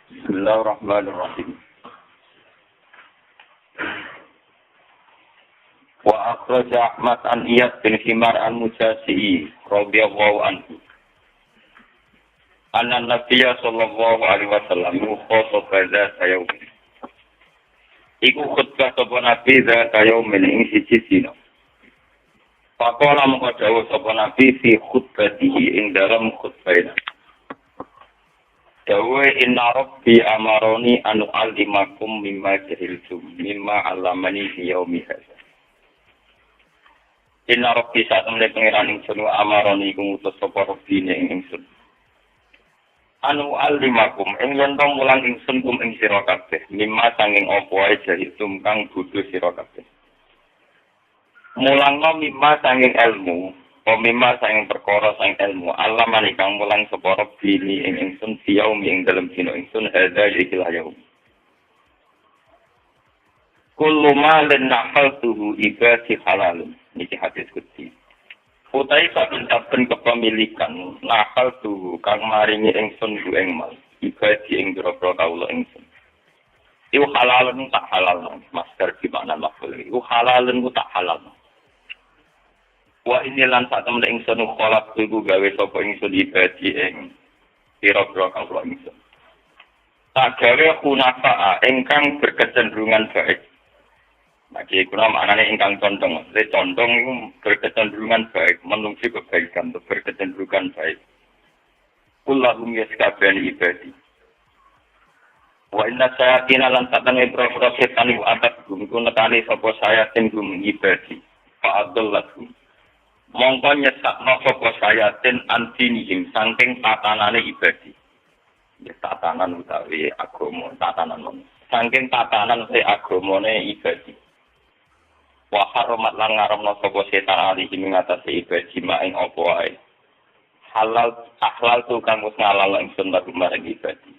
Bismillahirrahmanirrahim. Wa akhraja Ahmad an Iyad bin Himar al-Mujasi'i radhiyallahu anhu. Anna Nabiyya sallallahu alaihi wasallam khutbah dzata yaum. Iku khutbah sapa Nabi dzata yaum ing siji dina. Faqala mongko dawuh sapa Nabi fi khutbatihi ing dalam khutbahnya. Dawe inna rabbi amaroni anu alimakum mimma jahiltum mimma alamani fi yaumi hadza. Inna rabbi satemene pangeran ingsun amaroni iku ngutus sapa rabbi ing ingsun. Anu alimakum ing yen to mulang ingsun kum ing sira kabeh mimma sanging apa wae jahiltum kang bodho sira kabeh. Mulangno mimma sanging ilmu pemima sang perkara sang ilmu Allah manikang mulang sapa Rabbi ing ingsun yaum ing dalem dina ingsun hadza ikilah yaum. Kullu ma lan nafaltuhu ibati halal. Niki hadis kutsi. Utai saben kepemilikan nafal tuhu kang maringi ingsun ku ing mal ibadi ing boro kawula ingsun. Iku halalun tak halal. Master di makna maful. Iku halalun tak halal. Wa ini lan sak temen ingsun kholak iku gawe sapa ingsun ibadi ing pira-pira kawula ingsun. Tak gawe kunafa ingkang berkecenderungan baik. Bagi kuna maknane ingkang condong. Le condong iku berkecenderungan baik, menungsi kebaikan, berkecenderungan baik. Kullahum yaskabani ibadi. Wa inna sayatina lan sak temen pira-pira setan iku atas gumku nekani sapa sayatin gum ibadi. Fa'adullahu mongko nyesakno sapa sayatin antinihim saking tatanane ibadi. Ya tatanan utawi agama, tatanan. Saking tatanan agamane ibadi. Wa haramat lan ngaramno sapa setan alih ing ngatasi ibadi ing apa wae. Halal tu kang wis ngalal ingsun marang ibadi.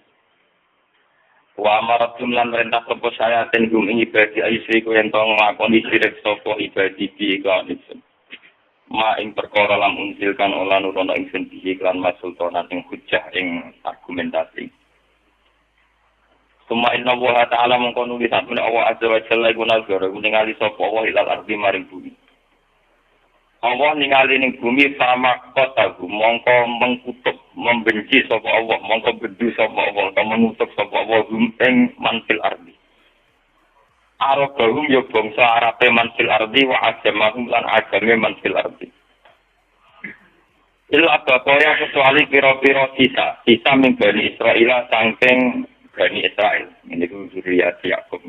Wa amaratum lan perintah sapa sayatin gum ibadi ayisri ku yen tong nglakoni sirik sapa ibadi iki kan ingsun. Ma ing perkara lam unsilkan olah nurono ing sendiri klan masultanan ing hujah ing argumentasi. Suma inna wa ta'ala mongko nulis atune Allah azza wa jalla iku nazar ningali sapa Allah ilal ardi maring bumi. Allah ningali ning bumi sama kotaku mongko mengkutuk membenci sapa Allah mongko bedu sapa Allah menutup sapa Allah ing manfil ardi. Arabahum ya bangsa Arabe manfil ardi wa ajamahum lan ajame manfil ardi. Illa bakoya kecuali pira-pira sisa min Bani Israel saking Bani Israel. Ini ku zuriyat Yakub.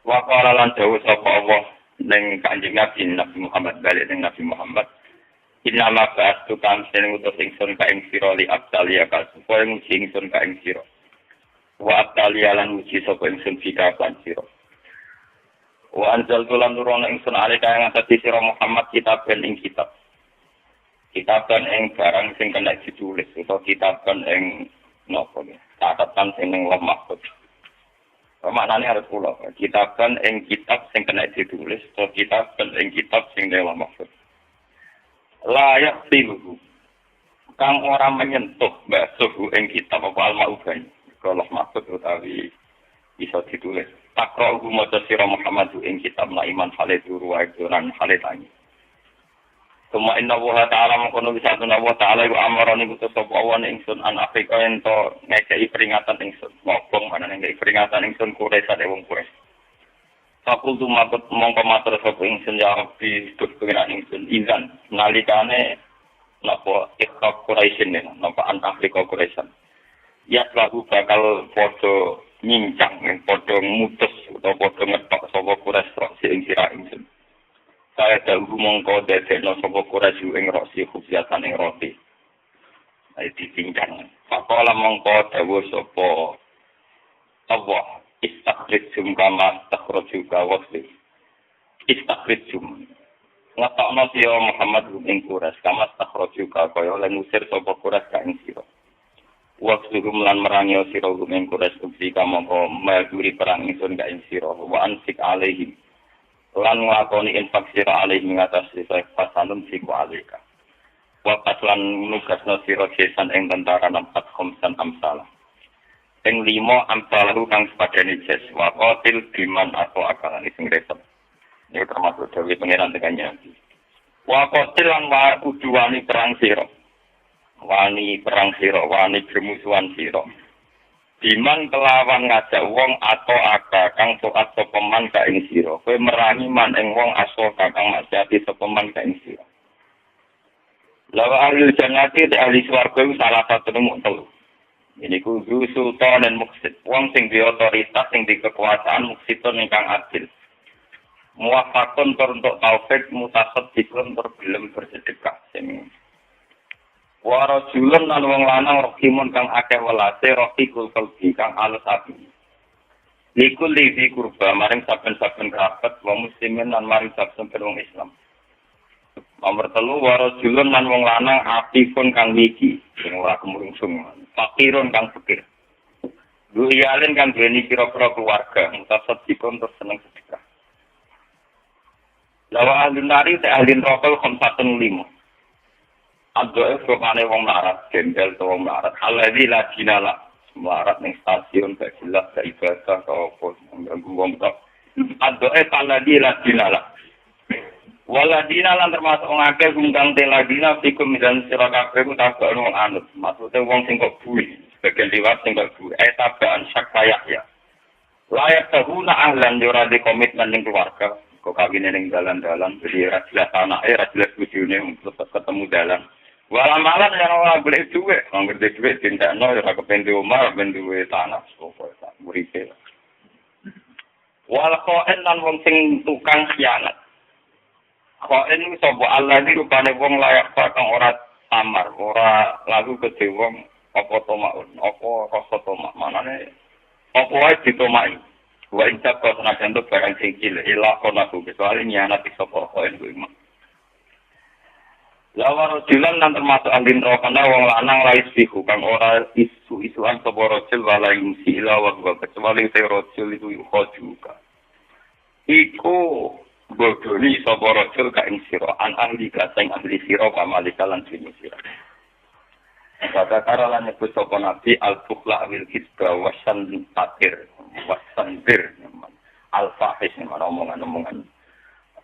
Wa qala lan dawuh sapa Allah ning Kanjeng Nabi Muhammad balik ning Nabi Muhammad. Inna ma ba'tu kan sing utus ingsun ka ing sira li abdalia ka supaya nguji ingsun ka ing sira. Wa atalialan uji sapa ingsun fikapan sira. Wa anzal tulan nurono ingsun alika ing atase sira Muhammad kitaben ing kitab. Kitaban ing barang sing kena ditulis utawa kitaban ing napa ya. Catatan sing ning lemah mahfuz. Maknane harus kula. Kitaban ing kitab sing kena ditulis utawa kitaban ing kitab sing ning lemah mahfuz. Layak tiluhu. Kang ora menyentuh basuh ing kitab apa al-ma'ubani. Kalau maksud utawi bisa ditulis. Takra ugu maca sira Muhammad ing kitab la iman hale turu wa ibran hale tangi. Suma inna wa ta'ala mengkono bisa tuna wa ta'ala iku amarani kutus sapa awan ingsun an Afrika ento ngekei peringatan ingsun. Ngobong mana ngekei peringatan ingsun Quraisy ade wong Quraisy. Fakultu makut mongko matur sapa ingsun ya Rabbi seduk pengiran ingsun izan nalikane napa ikhab Quraisyin napa an Afrika Quraisy. Ya lagu bakal foto nyincang, foto mutus atau foto ngetok sapa Quraisy sing sira ingsun. Saya dahulu mongko dadekno sapa Quraisy ing rosi khubzatan ing roti. Ayo dicincang. Faqala mongko dawuh sapa Allah istakhrijum kama takhraju ka wasli. Istakhrijum. Ngatokno sira Muhammad ing Quraisy kama takhraju ka kaya lan ngusir sapa Quraisy ka ing sira. Waktu lan merangi sira ing Quraisy uksi kamangka maduri perang ingsun ka ing sira wa ansik alaihim lan nglakoni infak sira alaihim ngatasi pasanun siku alika wa paslan nugasna sira sesan ing tentara nampat khomsan amsalah Ing 5 amsalahu kang sepadane jas wa qatil biman atau akalan sing repot. Ini termasuk dewe pengiran tekannya. Wa qatil lan wa uduwani perang sira. Wani perang sira, wani bermusuhan sira. Biman kelawan ngajak wong atau aka kang taat sapa man ka ing sira. Kowe merangi man ing wong aso kang maksiati sapa man ka ing sira. Lawa ahli jannati ahli swarga salah satu nemu telu. Ini ku sultan dan muksid. Wong sing di otoritas sing di kekuasaan muksidun ingkang adil. Muwafaqun untuk taufik mutasaddiqun tergelem bersedekah sing wa rajulun lan wong lanang rahimun kang akeh welase rafiqul qalbi kang alus ati. Likul li kurba maring saben-saben kerabat wong muslimin lan maring saben wong Islam. Nomor 3 wa rajulun lan wong lanang apikun kang wiji sing ora kemrungsung. Fakirun kang fakir. Duiyalin kang duweni pira-pira keluarga mutasaddiqun terus seneng sedekah. Lawa ahli nari te ahli rokol 5. Abdoe sopane wong larat, gembel to wong larat. Alladzi la dinala. Melarat ning stasiun gak jelas gak ibadah apa mengganggu wong tok. Abdoe alladzi la dinala. Waladina lan termasuk wong akeh kang teladina fikum dan sira kabeh ku tabak wong anut. Maksude wong sing kok buwi, sebagian liwat sing kok buwi. Tabakan sakaya ya. Layak tahuna ahlan yo ora di komitmen ning keluarga. Kok kawine ning dalan-dalan, jadi ra jelas anake, ra jelas bojone tetep ketemu dalan. Walam-malam yang ora golek dhuwit, wong gede dhuwit dintekno ora kepen di omah, ben duwe tanah pokoke tak muripe. Wal qaen lan wong sing tukang khianat. Qaen sapa Allah iki rupane wong layak kang ora samar, ora lagu kedhe wong apa to maun, apa rasa to mak manane. Apa wae ditomai. Wa incap kok senajan to barang sing cilik ila kono kecuali nyanati sapa qaen kuwi. Lawa rojilan dan termasuk angin rokana wong lanang lais bihu kang ora isu-isuan sapa rojil wala yusi ila wa kecuali te rojil itu juga. Iku bodoni sapa rojil ka ing sira an ahli kasing ahli sira pamalika lan sini sira. Kata karalan nyebut sapa nabi al-fuqla wil kisba wasan takir wasandir al-fahis omongan-omongan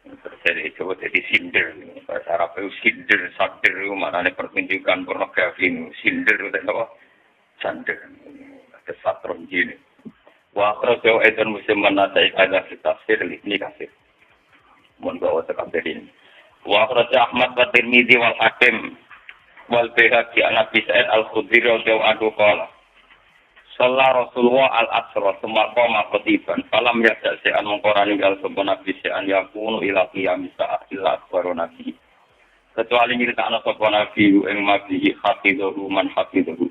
terjadi coba jadi sindir bahasa Arab itu sindir sadir itu maknanya pertunjukan pornografi sindir itu apa sadir ada satron gini waktu jauh edon musim menadai ada tafsir ini kasih mohon bawa tekapirin waktu Ahmad wa Tirmidzi wal Hakim wal Baihaqi anak Sa'id al-Khudri radhiyallahu anhu qala Sallallahu Rasulullah al-Asra sumakoma khotiban falam yada se'an mengkorani gal sempurna bise'an yakunu ila qiyami sa'at illa akbaru nabi kecuali nyeritakna sapa nabi ing mabihi hafidhahu man hafidhahu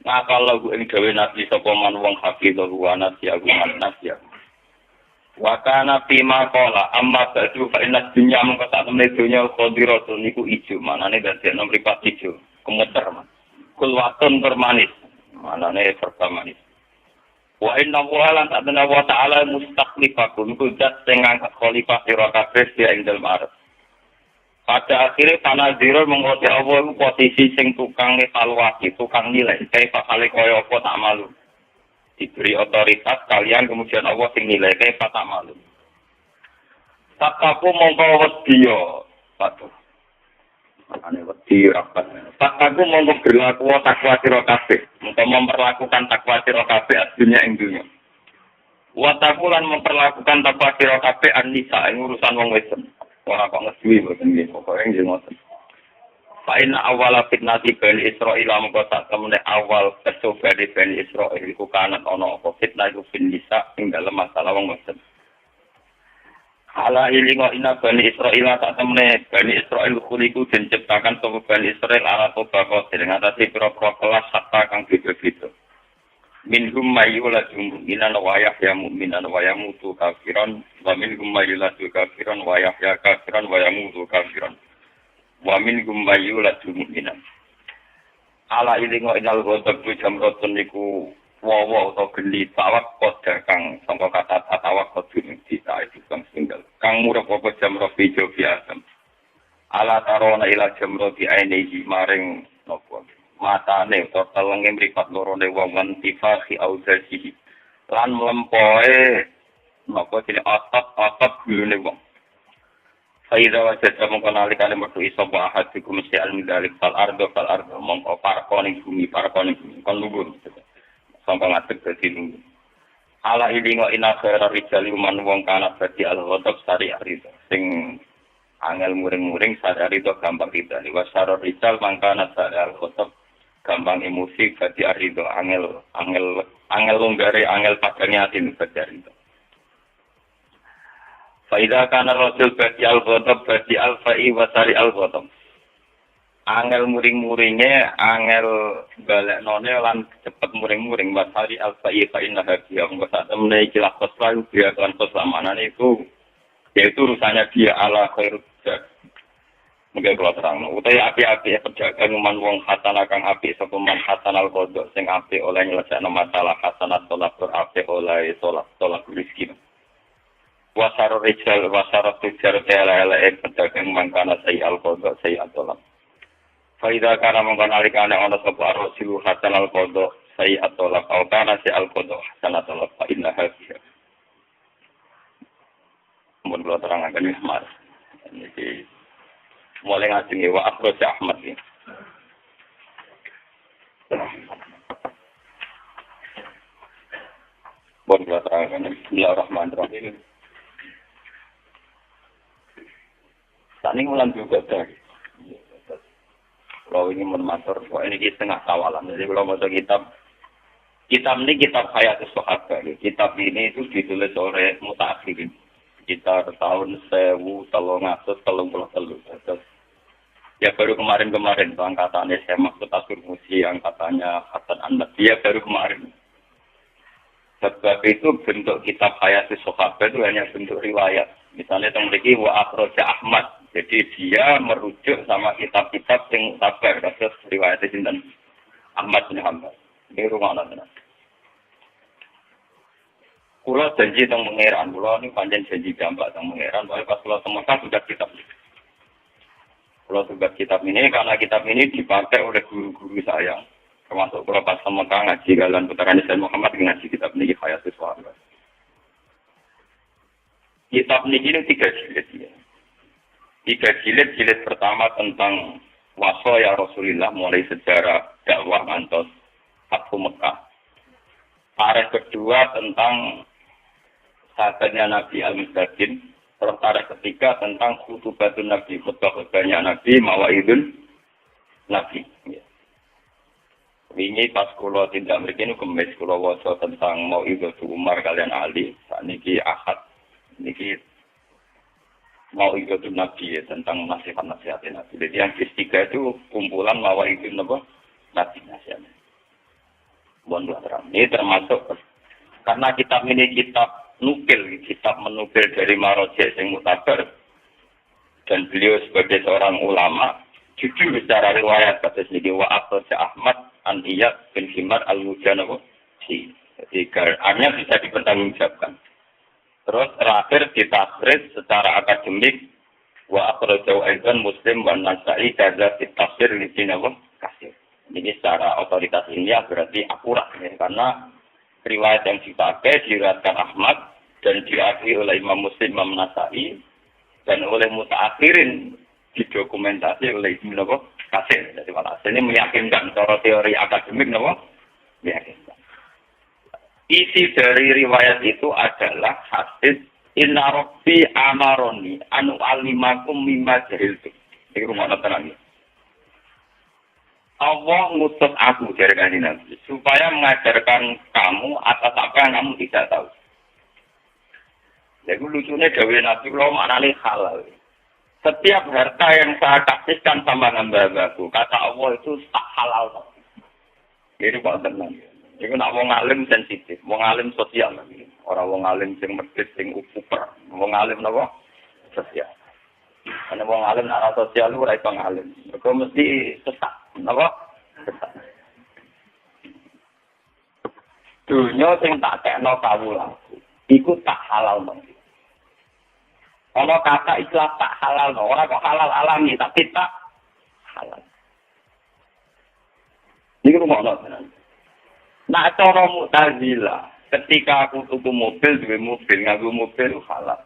nah kalau ing gawe nabi sapa man wong hafidhahu wa nasiyahu man nasiyahu wa kana fima qala amma ba'du fa inna dunya mengko sak temene dunya qadiratun niku ijo manane dadi nomor 4 ijo kemeter man kulwatun permanis manane pertamanis. Wa inna lan ta'ala wa ta'ala mustakhlifakum kudat sing ngangkat khalifah sira kabeh ya ing dalem arep. Pada akhirnya tanah zero mengote Allah posisi sing tukang evaluasi, tukang nilai. Kayak pasale kaya apa tak malu. Diberi otoritas kalian kemudian Allah sing nilai kayak tak malu. Takaku mongko wedya. Patuh. Ane wedi rapat. Takaku mongko berlaku takwa sira kabeh. Untuk memperlakukan takwa sira kabeh dunya ing dunya. Wataku lan memperlakukan takwa sira kabeh an-nisa ing urusan wong wedok. Ora kok ngeduwi mboten nggih, pokoke nggih ngoten. Fa inna awwala fitnati Bani Israil mongko sak temene awal percobaan Bani Israil iku kanat ana apa fitnah iku nisa ing dalem masalah wong wedok. Ala ilingo ina Bani Israil sak temene Bani Israil kuliku den ciptakan sapa Bani Israil ala tobako dengan atase pira-pira kelas sakta kang beda-beda. Minhum mayyulatu mu'minan wa yahya mu'minan wa yamutu kafiran wa minhum mayyulatu kafiran wa yahya kafiran wa yamutu kafiran wa minhum mayyulatu mu'minan. Ala ilingo inal ghadab jamratun niku wawa utawa geni tawak kodha kang sangka kata tawak kodha kita itu kang singgel kang murah apa jamro bijo biasa ala tarona ila jamro di ainihi maring nopo matane utawa telenge mripat lorone wong wantifahi audajihi lan mlempoe napa kene otot gulune wong Faida wajah mongko nalikane metu iso bahas iku mesti al-midalik fal ardo mongko parkone bumi kon lugur sampe ngadeg dadi lugur ala ilingo ina khairar rijali man wong kana dadi al-ghadab sari arido sing angel muring-muring sari arido gampang kita wa sarar rijal mangkana sari al-ghadab gampang emosi dadi arido angel longgare angel padane ati dadi arido Faida kana rasul bagi al-ghadab bagi al-fa'i wa sari al-ghadab. Angel muring-muringe, angel baleknone lan cepet muring-muring wa sari al-fa'i fa inna hadia. Mengko sak temene iki lakos lalu dia kan keselamanan itu yaitu urusannya dia ala khairul jak. Mungkin kalau terang, utai api-api perjagaan man wong hasanah kang api sapa man hasanal qadha sing api oleh nyelesaikno masalah hasanat tolak api oleh tolak rezeki. Wasaro rijal wasaro tujar tele pedagang mangkana sai al-qadha sai atolam. Faida kana mongkon alikane ana sapa rasul hasan al-qadha sai atolam au kana sai al-qadha hasan atolam fa inna hadhihi. Mun kula terangaken iki Mas. Niki mulai ngaji wa Abdul Ahmad iki. Mun kula terangaken bismillahirrahmanirrahim. Saat ini ulang juga dari. Kalau ini menmatur, kok ini setengah kawalan. Jadi kalau mau kitab ini kitab Hayatus Sahabat. Kitab ini itu ditulis oleh Mutaakhirin. Kita tahun 1333. Ya baru kemarin angkatannya saya maksud Asur Musi angkatannya Hasan Ahmad. Dia baru kemarin. Sebab itu bentuk kitab Hayatus Sahabat itu hanya bentuk riwayat. Misalnya tentang lagi wa akhraja Ahmad. Jadi dia merujuk sama kitab-kitab yang tabar, kasus riwayat sinten Ahmad bin Hanbal. Ini rumah anak. Kulo janji tentang mengeran, kulo ini panjang janji jambak tentang mengeran. Bahwa pas kulo temukan sudah kitab. Kulo tugas kitab ini karena kitab ini dipakai oleh guru-guru saya, termasuk kulo pas temukan ngaji Galan Putaran Islam Muhammad ngaji kitab ini Hayatus Sahabat. Kitab ini 3 jilid ya. 3 jilid pertama tentang wasaya Rasulullah mulai sejarah dakwah antos Fathu Mekah. Tarikh kedua tentang sahabatnya Nabi Al-Mustaqim. Terus tarikh ketiga tentang khutubatun Nabi, khutbah-khutbahnya Nabi, mawaidun Nabi. Ya. Ini pas kula tindak mriki niku kemis kula waca tentang Mau'idhatul Umar kalian Ali. Sakniki Ahad niki mau ikut Nabi ya, tentang nasihat-nasihat Nabi. Jadi yang ketiga itu kumpulan mawaidun Nabi nasihat. Ini termasuk karena kitab ini kitab menukil dari Marojek yang mutabar dan beliau sebagai seorang ulama jujur secara riwayat kata sedikit wa akhraja Ahmad an Iyad bin Himar al-Mujanawi. Jadi karena bisa dipertanggungjawabkan. Terus terakhir ditakhrij secara akademik wa akhrajahu aidan Muslim wa Nasa'i kadza fi tafsir li Sinawi kasir. Ini secara otoritas ilmiah berarti akurat ya, karena riwayat yang dipakai diriwayatkan Ahmad dan diakui oleh Imam Muslim, Imam Nasa'i dan oleh mutaakhirin didokumentasi oleh Ibnu Katsir. Jadi walhasil ini meyakinkan secara teori akademik meyakinkan. Isi dari riwayat itu adalah hadis Inna Rabbi amaroni anu alimakum mimma jahiltu. Ini rumah tenang. Allah ngutus aku dari kanjeng Nabi supaya mengajarkan kamu atas apa yang kamu tidak tahu. Jadi lucunya dawuh Nabi kalau maknanya halal. Setiap harta yang saya kasihkan sama hamba-hambaku, kata Allah itu tak halal. Jadi kok tenang. Iku nak wong alim sensitif, wong alim sosial lagi. Ora wong alim sing medhit sing uper, wong alim napa? Sosial. Ana wong alim ora sosial ora iso ngalim. Mergo mesti sesat, napa? Sesat. Dunya sing tak kekno kawulaku, iku tak halal mesti. Ana kata ikhlas tak halal, ora kok halal alami tapi tak halal. Ini rumah tenan. Nah, cara Mu'tazilah, ketika aku tuku mobil, duwe mobil, nganggo mobil itu halal.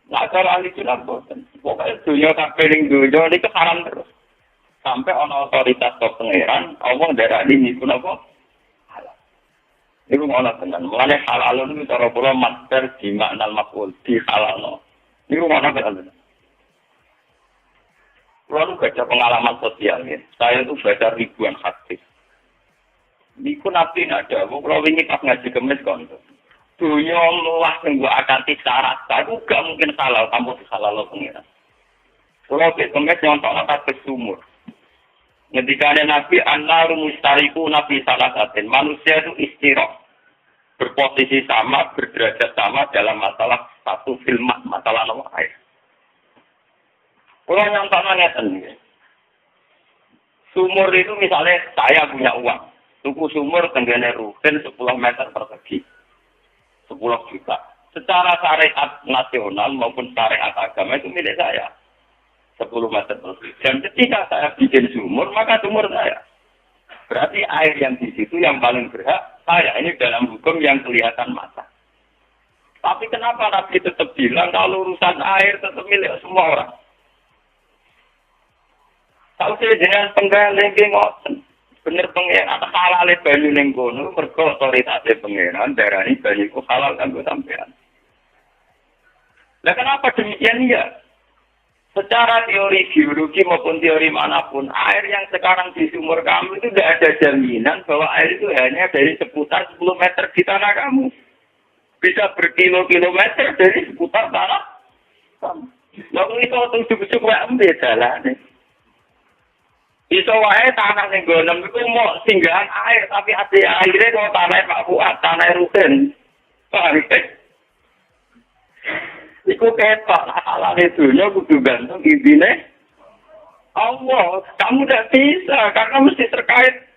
Nah, cara ahli sunnah boten. Pokoknya dunia kabeh ning dunia itu haram terus. Sampai ana otoritas ke pangeran, Allah ndarani niku napa? Halal. Niku ngono tenan. Mulane halal niku cara kula master di makna maf'ul di halalno. Niku ngono tenan. Lalu baca pengalaman sosial ya. Saya itu baca ribuan hadis. Niku nabi ada, kalau wingi pas ngaji kemis kon. Dunia luas yang gua akan syarat, aku gak mungkin halal tanpa halal lo pengiran. Kalau ke kemis nyontok atas sumur. Ketika ada nabi anar mustariku nabi salah satu manusia itu istirahat berposisi sama berderajat sama dalam masalah satu filmat masalah nomor air. Kalau nyontok ngeten. Sumur itu misalnya saya punya uang. Tuku sumur tenggene rutin 10 meter persegi. 10 juta. Secara syariat nasional maupun syariat agama itu milik saya. 10 meter persegi. Dan ketika saya bikin sumur, maka sumur saya. Berarti air yang di situ yang paling berhak saya. Ini dalam hukum yang kelihatan mata. Tapi kenapa Nabi tetap bilang kalau urusan air tetap milik semua orang? Tahu saya dengan penggaling ngoten. Bener pengeran halal banyu ning kono mergo otoritas pengeran darani banyu ku halal kanggo sampean. Lah kenapa demikian ya? Secara teori biologi maupun teori manapun, air yang sekarang di sumur kamu itu tidak ada jaminan bahwa air itu hanya dari seputar 10 meter di tanah kamu. Bisa berkilo-kilometer dari seputar tanah kamu. Lalu itu tujuh-tujuh ambil jalan. Iso wae tanah ning gonem iku mau singgahan air tapi ade aire kok tanah Pak Fuad, tanah rutin. Paham ya? Iku ketok halale dunya kudu gantung intine Allah. Kamu tidak bisa karena mesti terkait.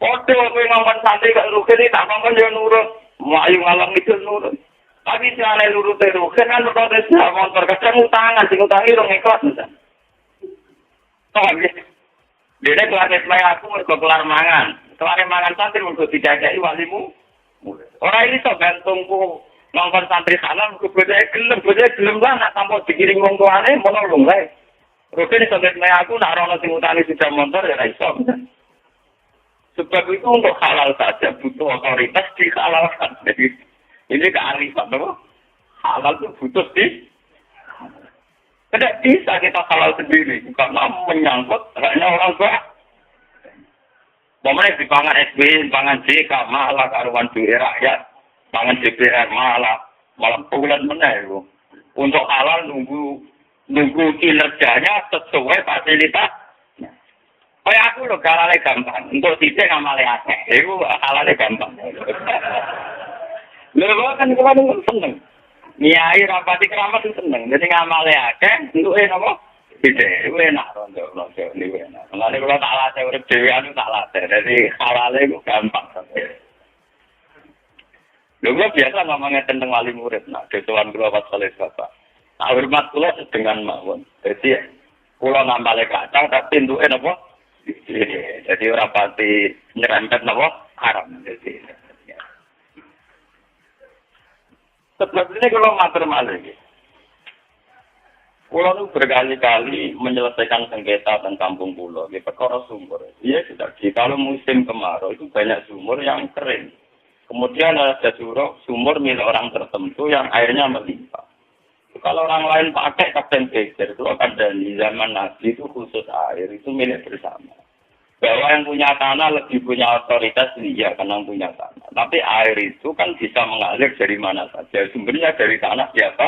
Foto kowe ngomong santri gak rutin tak ngomong yo nurut. Melayu ngalang itu nurut. Tapi sing nurut rutin kan protes motor kadang utangan sing utangi rong ikhlas. Dia kelar mulai aku mergo kelar mangan. Kelar mangan santri mergo didadaki walimu. Ora iso gantungku nongkon santri halal mergo gelem lah nak tampo dikirim wong tuane mono wae. Rutin iso mulai aku nak rono sing utani sudah motor ya iso. Sebab itu untuk halal saja butuh otoritas dihalalkan. Ini kearifan apa? Halal itu butuh di tidak bisa kita halal sendiri karena menyangkut haknya orang tua. Momennya di pangan SB, pangan JK malah karuan duit rakyat, pangan DPR malah bulan meneh. Untuk halal nunggu kinerjanya sesuai fasilitas. Kayak aku loh halalnya gampang. Untuk tidak ngamalnya akeh. Itu halalnya gampang. Lalu kan kemarin seneng. Nyai rapati keramat itu seneng. Jadi ngamalnya akeh, untuk apa? Tidak, itu enak. Rondo, ini enak. Mengenai kalau tak latih, urip dewean itu tak latih. Jadi halalnya itu gampang. Lalu biasa ngomongnya tentang wali murid. Nah, ketuan keluarga soleh bapak. Nah, hormat kula dengan mawon. Jadi, kula nambale kacang, tapi untuk apa? Jadi rapati nyerempet apa? Haram. Jadi, sebab ini kalau mater malih, pulau itu berkali-kali menyelesaikan sengketa tentang kampung pulau, di perkara sumur. Iya sudah. Kalau musim kemarau itu banyak sumur yang kering. Kemudian ada sumur milik orang tertentu yang airnya melimpah. Kalau orang lain pakai kapten geger, itu ada di zaman Nabi itu khusus air itu milik bersama. Bahwa yang punya tanah lebih punya otoritas, iya karena punya tanah. Tapi air itu kan bisa mengalir dari mana saja. Sumbernya dari tanah siapa?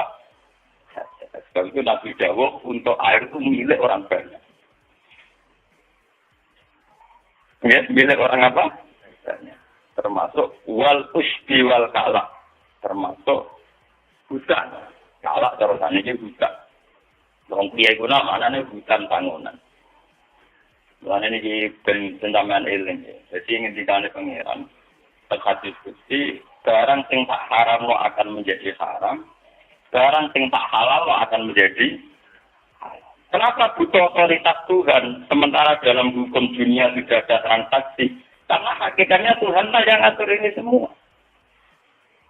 Sebab itu Nabi Dawuh untuk air itu milik orang banyak. Ya, milik orang apa? Banyak. Termasuk wal usbi wal kalak. Termasuk hutan. Kalak terus ini hutan. Orang kiai guna maknanya hutan bangunan. Lain ini di pencaman eling. Jadi ingin dikali pengiran. Terkait diskusi, barang sing tak haram lo akan menjadi haram. Barang sing tak halal lo akan menjadi halal. Kenapa butuh otoritas Tuhan, sementara dalam hukum dunia sudah ada transaksi? Karena hakikatnya Tuhan lah yang ngatur ini semua.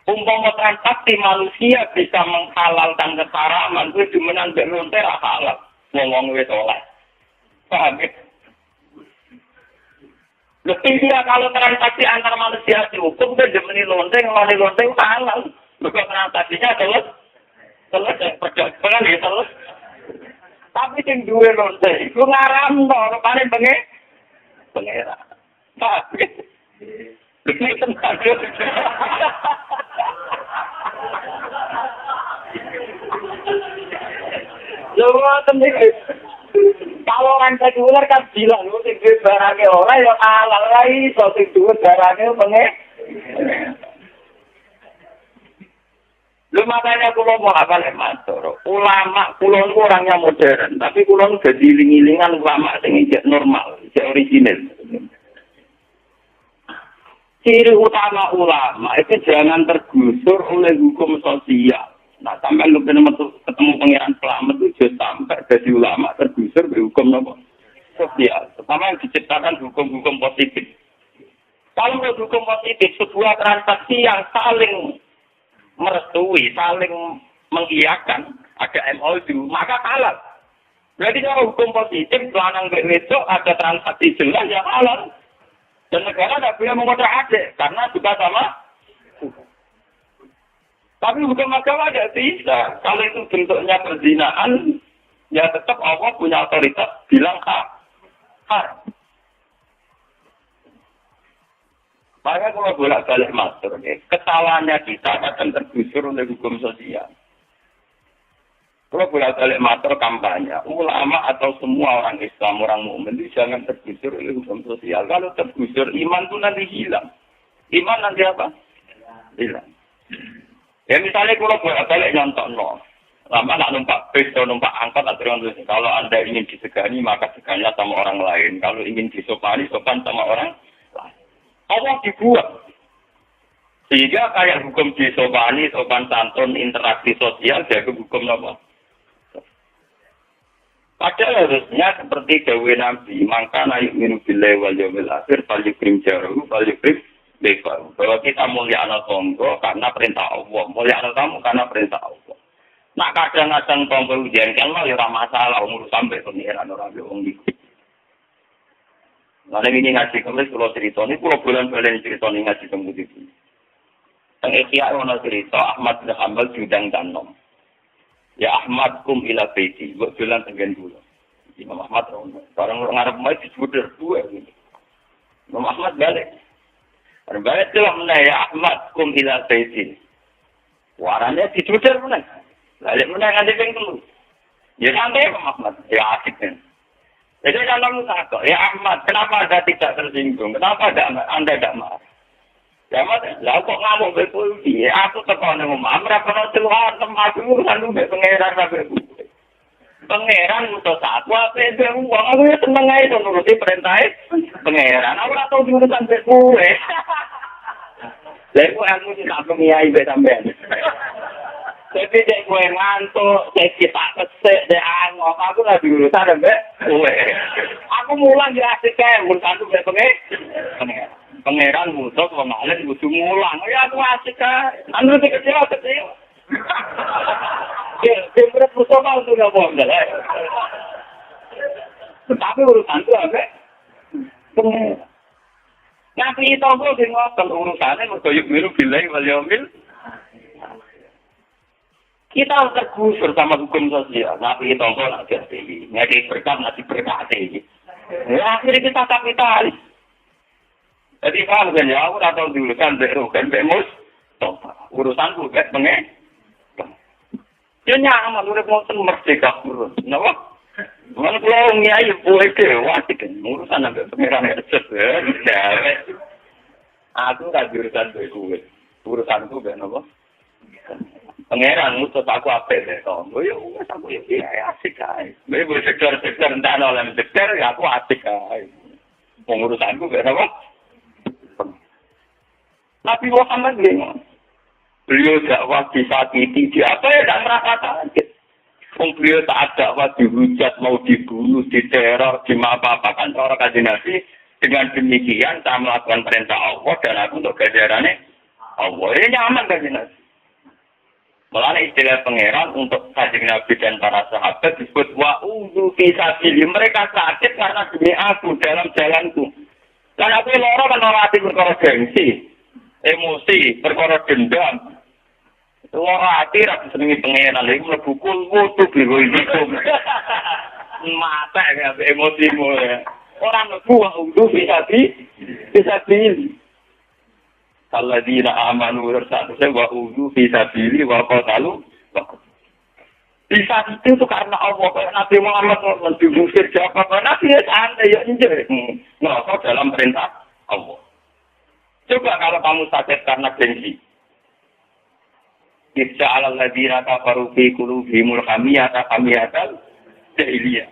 Umpama transaksi manusia bisa menghalalkan keharaman, itu jumenan berlonte halal. Ngomong wis oleh. Paham ya? Lebih dia kalau transaksi antar manusia dihukum, itu jemeni lonte, ngeloni lonte itu halal. Bukan transaksinya selesai perjuangan ya selesai. Tapi sing duwe lonte iku ngaramno rupane pengera. Pak. Iki tenan. Lha tenan. Kalau orang sekuler kan bilang lu sing duwe barangnya ora ya halal wae, iso sing duwe barangnya pengera. Lu makanya kulo mau apa matur. Ulama kulo orangnya modern, tapi kulo jadi iling-ilingan ulama sing normal, sing original. Ciri utama ulama itu jangan tergusur oleh hukum sosial. Nah, sampai lu ketemu pangeran selamat itu sampai jadi ulama tergusur oleh hukum sosial. Pertama yang diciptakan hukum-hukum positif. Kalau hukum positif sebuah transaksi yang saling merestui, saling mengiyakan, ada MOU, maka halal. Berarti kalau hukum positif, lanang wedok ada transaksi jelas yang halal. Dan negara tidak boleh mengotak-atik, karena juga sama. Tapi hukum agama tidak bisa. Kalau itu bentuknya perzinaan, ya tetap Allah punya otoritas bilang haram. Maka kalau bolak-balik matur, kesalahannya kita akan tergusur oleh hukum sosial. Kalau bolak-balik matur kampanye, ulama atau semua orang Islam, orang mukmin itu jangan tergusur oleh hukum sosial. Kalau tergusur, iman itu nanti hilang. Iman nanti apa? Hilang. Ya misalnya kalau bolak-balik nyontok lama nak numpak bis atau numpak angkot atau kalau Anda ingin disegani, maka seganya sama orang lain. Kalau ingin disopani, sopan sama orang lain. Allah dibuat. Sehingga kayak hukum disopani, sopan santun, interaksi sosial, jadi hukum apa? Padahal harusnya seperti dawuh Nabi, maka naik minum billahi wal yawmil akhir, fal yukrim jarahu, fal yukrim befahu. Bahwa kita mulyana tonggo karena perintah Allah, mulyana tamu karena perintah Allah. Nah kadang-kadang tonggo ujian kan ya ora masalah, umur sampai pengiran orang wong iki. Nah, ini ngaji kemis kalau cerita ini, kalau bulan-bulan cerita ini ngaji kemudian ini. Yang ikhya ada cerita, Ahmad bin Hanbal judang danom. Ya Ahmad kum ila baiti, buat bulan tenggen dulu. Imam Ahmad, orang ngarep mai disebut dua ini. Imam Ahmad balik. Balik telah menanya, ya Ahmad kum ila baiti. Warnanya disebut mana? Balik menanya nanti pengkelu. Ya santai Imam Ahmad, ya asik kan. Jadi kalau takut, ya Ahmad, kenapa Anda tidak tersinggung? Kenapa Anda tidak marah? Ya Ahmad, lah kok ngamuk berpolisi? Aku tekan dengan Amra, kalau keluar tempat urusan lu pengeran sampai pangeran untuk satu apa itu uang aku ya seneng aja nuruti perintah pangeran. Aku tak tahu urusan berkue. Lalu aku tidak pengiai betamben. Tapi dek gue ngantuk, dek kita kesek, dek angok, aku nggak diurusan sampai gue. Aku mulang di asik kayak urusan tuh kayak pangeran musuh, pemahaman butuh mulang. Ya aku asik kayak, anu sih kecewa. Ya, berat musuh mau tuh nggak boleh lah. Tapi urusan tuh apa? Pangeran. Nabi itu aku dengar urusannya berkoyuk miru bilai wal yaumil. Kita harus tergusur sama hukum sosial. Nabi itu enggak nak jadi. Nyari berkat, nasi berkat ini. Ya, akhirnya kita kapitalis. Jadi kalau kan ya, aku tak tahu dulu kan, kan bemus. Urusan bukan pengen. Dia nyaman, udah mau merdeka urus. Kenapa? Mana pulau nyai boleh ke, wajib kan. Urusan sampai pengeran ya. Aku tak urusan gue. Urusan gue kan apa? Pangeran musuh aku apa deh toh? Ya wes aku ya asik aja. Bebo sektor entah oleh sektor ya aku asik aja. Pengurusanku gak apa. Nabi Muhammad gini. Beliau dakwah disakiti di apa ya dan merasa sakit. Wong beliau tak ada dihujat, mau dibunuh, diteror, apa-apakan orang Kanjeng Nabi. Dengan demikian saya melakukan perintah Allah dan aku untuk ganjarannya Allah. Ini nyaman Kanjeng Nabi. Malah istilah pangeran untuk Kanjeng Nabi dan para sahabat disebut wa'udhu fisabilillah. Mereka sakit karena demi aku dalam jalanku. Dan aku loro kan ora ati perkara gengsi, emosi, perkara dendam. Ora ati ra senengi pangeran lha iku mlebu kulmu biru itu. Mata ya emosimu ya. Ora mlebu wa'udhu fisabilillah. Alladzina amanu wa uzu fi sabili wa qatalu. Bisa itu karena Allah Nabi Muhammad lebih musir siapa Nabi ya santai ya injil. Ngerasa dalam perintah Allah. Coba kalau kamu sakit karena gengsi. Isya alladzina kafaru fi qulubihimul hamiyata jahiliyah.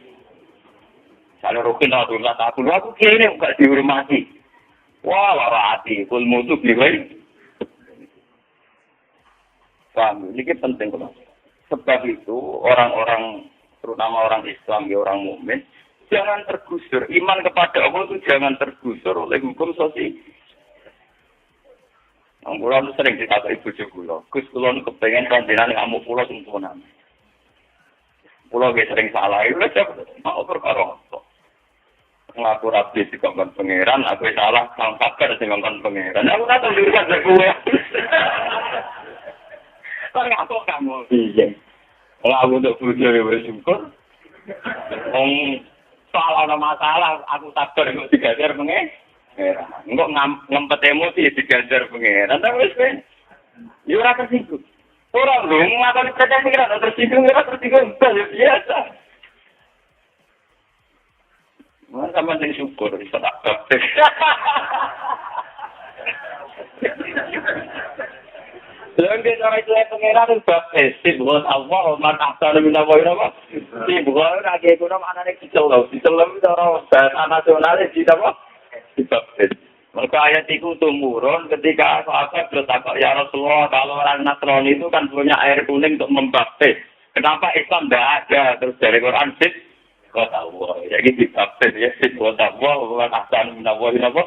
Kalau rukin aku kene enggak dihormati. Wah, lara hati, kulmu itu biwai. Paham, ini penting kan. Sebab itu orang-orang, terutama orang Islam, orang mukmin, jangan tergusur. Iman kepada Allah itu jangan tergusur oleh hukum sosial. Pulau itu sering ditata ibu juga. Gus pulau itu kepengen panjenengan ngamuk pulau sempurna. Pulau sering salah, itu mau perkara. Ngaku rapi di kongkong pangeran, aku salah, sang pakar di kongkong pangeran. Aku tak tahu jurusan gue. Tapi aku kamu iya. Aku untuk bujur ya bersyukur. Salah ada masalah, aku takut untuk digajar pangeran. Enggak ngempet emosi digajar pangeran. Tapi wes, ya orang tersinggung. Orang lu ngakoni percaya pangeran, tersinggung biasa. Mana sama dengan syukur, bisa tak dapat. Lalu cara itu pengeran itu baptis, bukan Allah, mana asal minta boleh apa? Si bukan lagi ekonom anak kecil loh, itu orang bahasa nasionalis di apa? Di baptis. Maka ayat itu turun ketika sahabat bertakwa ya Rasulullah, kalau orang Nasrani itu kan punya air kuning untuk membaptis. Kenapa Islam tidak ada? Terus dari Quran kota Allah, jadi dibaptis ya, kota Allah, bukan asal menawarin apa?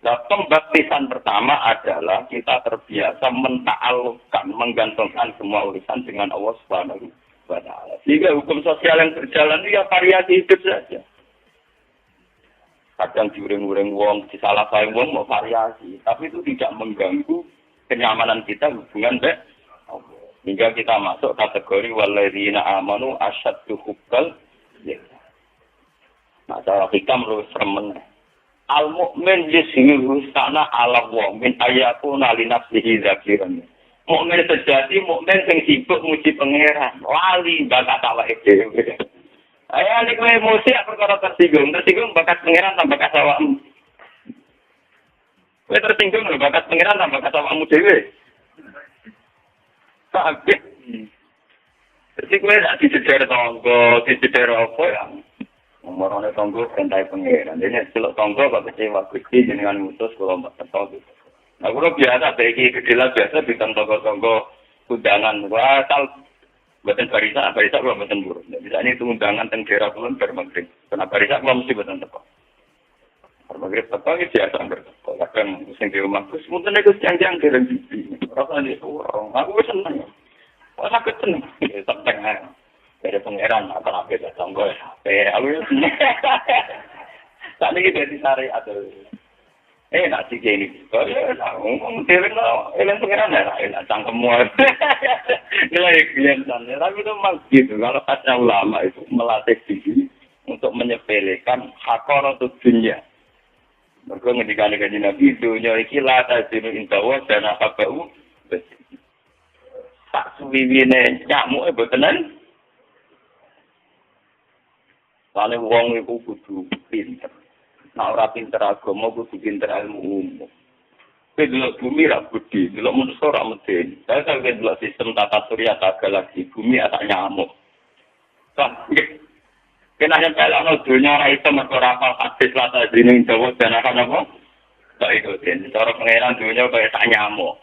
Nah, pembaptisan pertama adalah kita terbiasa menta'alluqkan, menggantungkan semua urusan dengan Allah Subhanahu wa Ta'ala. Sehingga hukum sosial yang berjalan itu ya variasi hidup saja. Kadang diuring-uring wong, disalah-salahin wong mau variasi, tapi itu tidak mengganggu kenyamanan kita hubungan dengan Allah. Hingga kita masuk kategori walladzina amanu asyaddu hubbal lillah. Nah, cara hikam lu seremen. Al-mu'min yushiru sana ala wa min ayakuna li nafsihi zakiran. Mukmin sejati mukmin sing sibuk muji pangeran. Wali bakat awake dhewe. Ayo nek kowe emosi perkara tersinggung bakat pangeran tambah bakat awakmu. Kowe tersinggung bakat pangeran tambah bakat awakmu dhewe. Sakit. Jadi gue tidak dijedar tonggo, dijedar apa ya? Ngomongnya tonggo pentai pengeran. Jadi selok tonggo gak kecewa Gusti jenengan mutus kalau mbak tertolong. Nah, kalau biasa bagi kedelah biasa bikin tonggo-tonggo undangan. Wah, tal buatan barisan kalau buatan buruk. Bisa ini itu undangan teng daerah kulon bermaghrib. Karena barisan kalau mesti buatan tepok. Bermaghrib tepok itu biasa bertepok. Kadang sing di rumah Gus, mungkin itu siang-siang kirim bibi. Rasanya itu orang. Aku senang. Wah, aku senang. Tengah dari pangeran apa lagi tonggo ya. Aku senang. Tak lagi dari sari atau nak sih ini. Ngomong dewe no, elang pangeran ya. Cangkemmu. Nilai klientan. Tapi itu memang gitu. Kalau kata ulama itu melatih diri untuk menyepelekan hakaratud dunya. Mereka ngendikan Nabi dunya iki la taziru indawa dan akabau. Tak suwiwine nyamuk botenan. Soale wong iku kudu pinter. Nah, ora pinter agama kudu pinter ilmu umum. Kowe delok bumi ra budi, delok manusa ra medeni. Saya kan delok sistem tata surya tak galaksi bumi atak nyamuk. Kena yang pelakno dunia ora iso mergo ora hafal hadis lata dene Jawa dan apa? Tak ikutin. Cara pangeran dunia kaya tak nyamuk.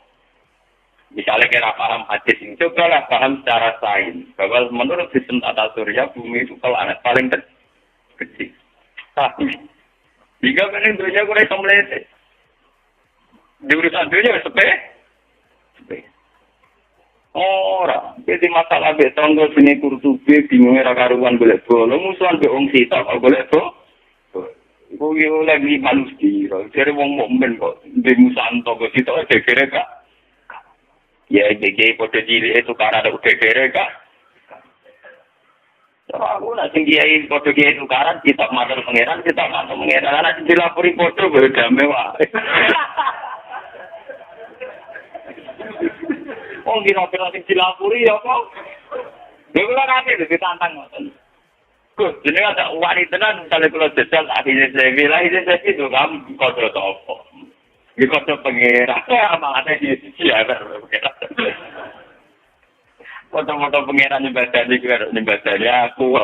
Misalnya kira paham hadis ini, cobalah paham secara sains. Bahwa menurut sistem tata surya, bumi itu planet paling kecil. Tapi, jika benar dunia kurang semlete. Di urusan dunia, sepe. Ora, jadi masalah beton kok sini kurtubi bingungnya rakaruan golek bolo, musuhan be wong sitok kok golek bolo. Iku yo lagi manusia, jadi wong mukmin kok di musanto kok sitok gegere kak. Ya gege podo cilik itu karena ada gegere kak. So aku nak tinggiai podo kiai tukaran kita matur pangeran, ana dilapori podo beda mewah. Wong kira-kira sing dilapuri ya kok. Lha kula nate ditantang ngoten. Gus, jenenge ada wanita tenan misale kula jajal akhirnya saya bilang itu kamu kodro apa. Iki kodro pengira. Malah ada di sisi ya pengira. Foto-foto pengira nyembadani nyembadani aku.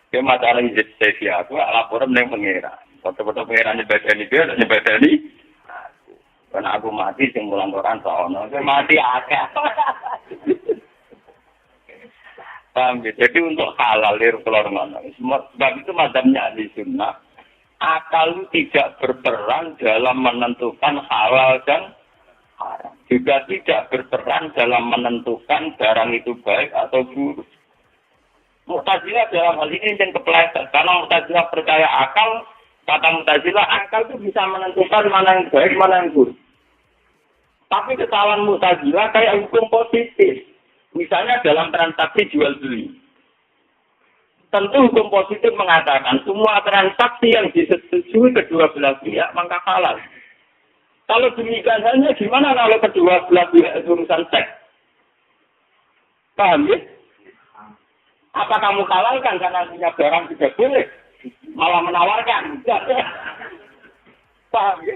Ke masalah di sisi aku laporan ning pengira. Foto-foto pengira nyembadani karena aku mati sing mulang Quran sono, mati akeh. Paham ya? Jadi untuk halal keluar ngono. Sebab itu mazhabnya ahli sunnah, akal tidak berperan dalam menentukan halal dan haram. Juga tidak berperan dalam menentukan barang itu baik atau buruk. Mu'tazilah dalam hal ini yang kepleset. Karena Mu'tazilah percaya akal, kata Mu'tazilah akal itu bisa menentukan mana yang baik, mana yang buruk. Tapi kesalahan Mu'tazilah kayak hukum positif. Misalnya dalam transaksi jual beli. Tentu hukum positif mengatakan semua transaksi yang disetujui kedua belah pihak maka halal. Kalau demikian hanya gimana kalau kedua belah pihak itu urusan seks? Paham ya? Apa kamu halalkan karena punya barang tidak boleh? Malah menawarkan. Paham ya?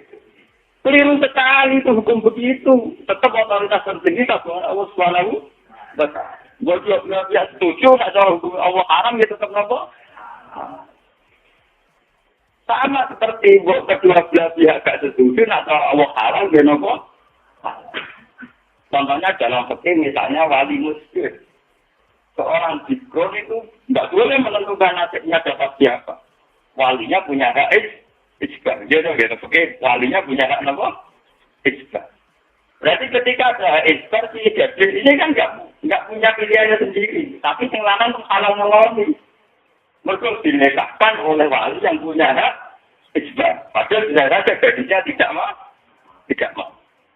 Keliru sekali itu hukum begitu. Tetap otoritas tertinggi Allah Subhanahu wa taala. Buat dia setuju atau hukum Allah haram ya tetap nopo. Sama seperti buat kedua belah pihak gak setuju atau Allah haram ya nopo. Contohnya dalam fikih misalnya wali musbir. Seorang bikron itu nggak boleh menentukan nasibnya dapat siapa. Walinya punya hak ijbar. Jadi fikih walinya punya hak apa? Ijbar. Berarti ketika ada ijbar si jadil ini kan nggak punya pilihannya sendiri. Tapi yang lanang halal ngeloni. Mereka dinikahkan oleh wali yang punya hak ijbar. Padahal bisa saja jadinya tidak mau.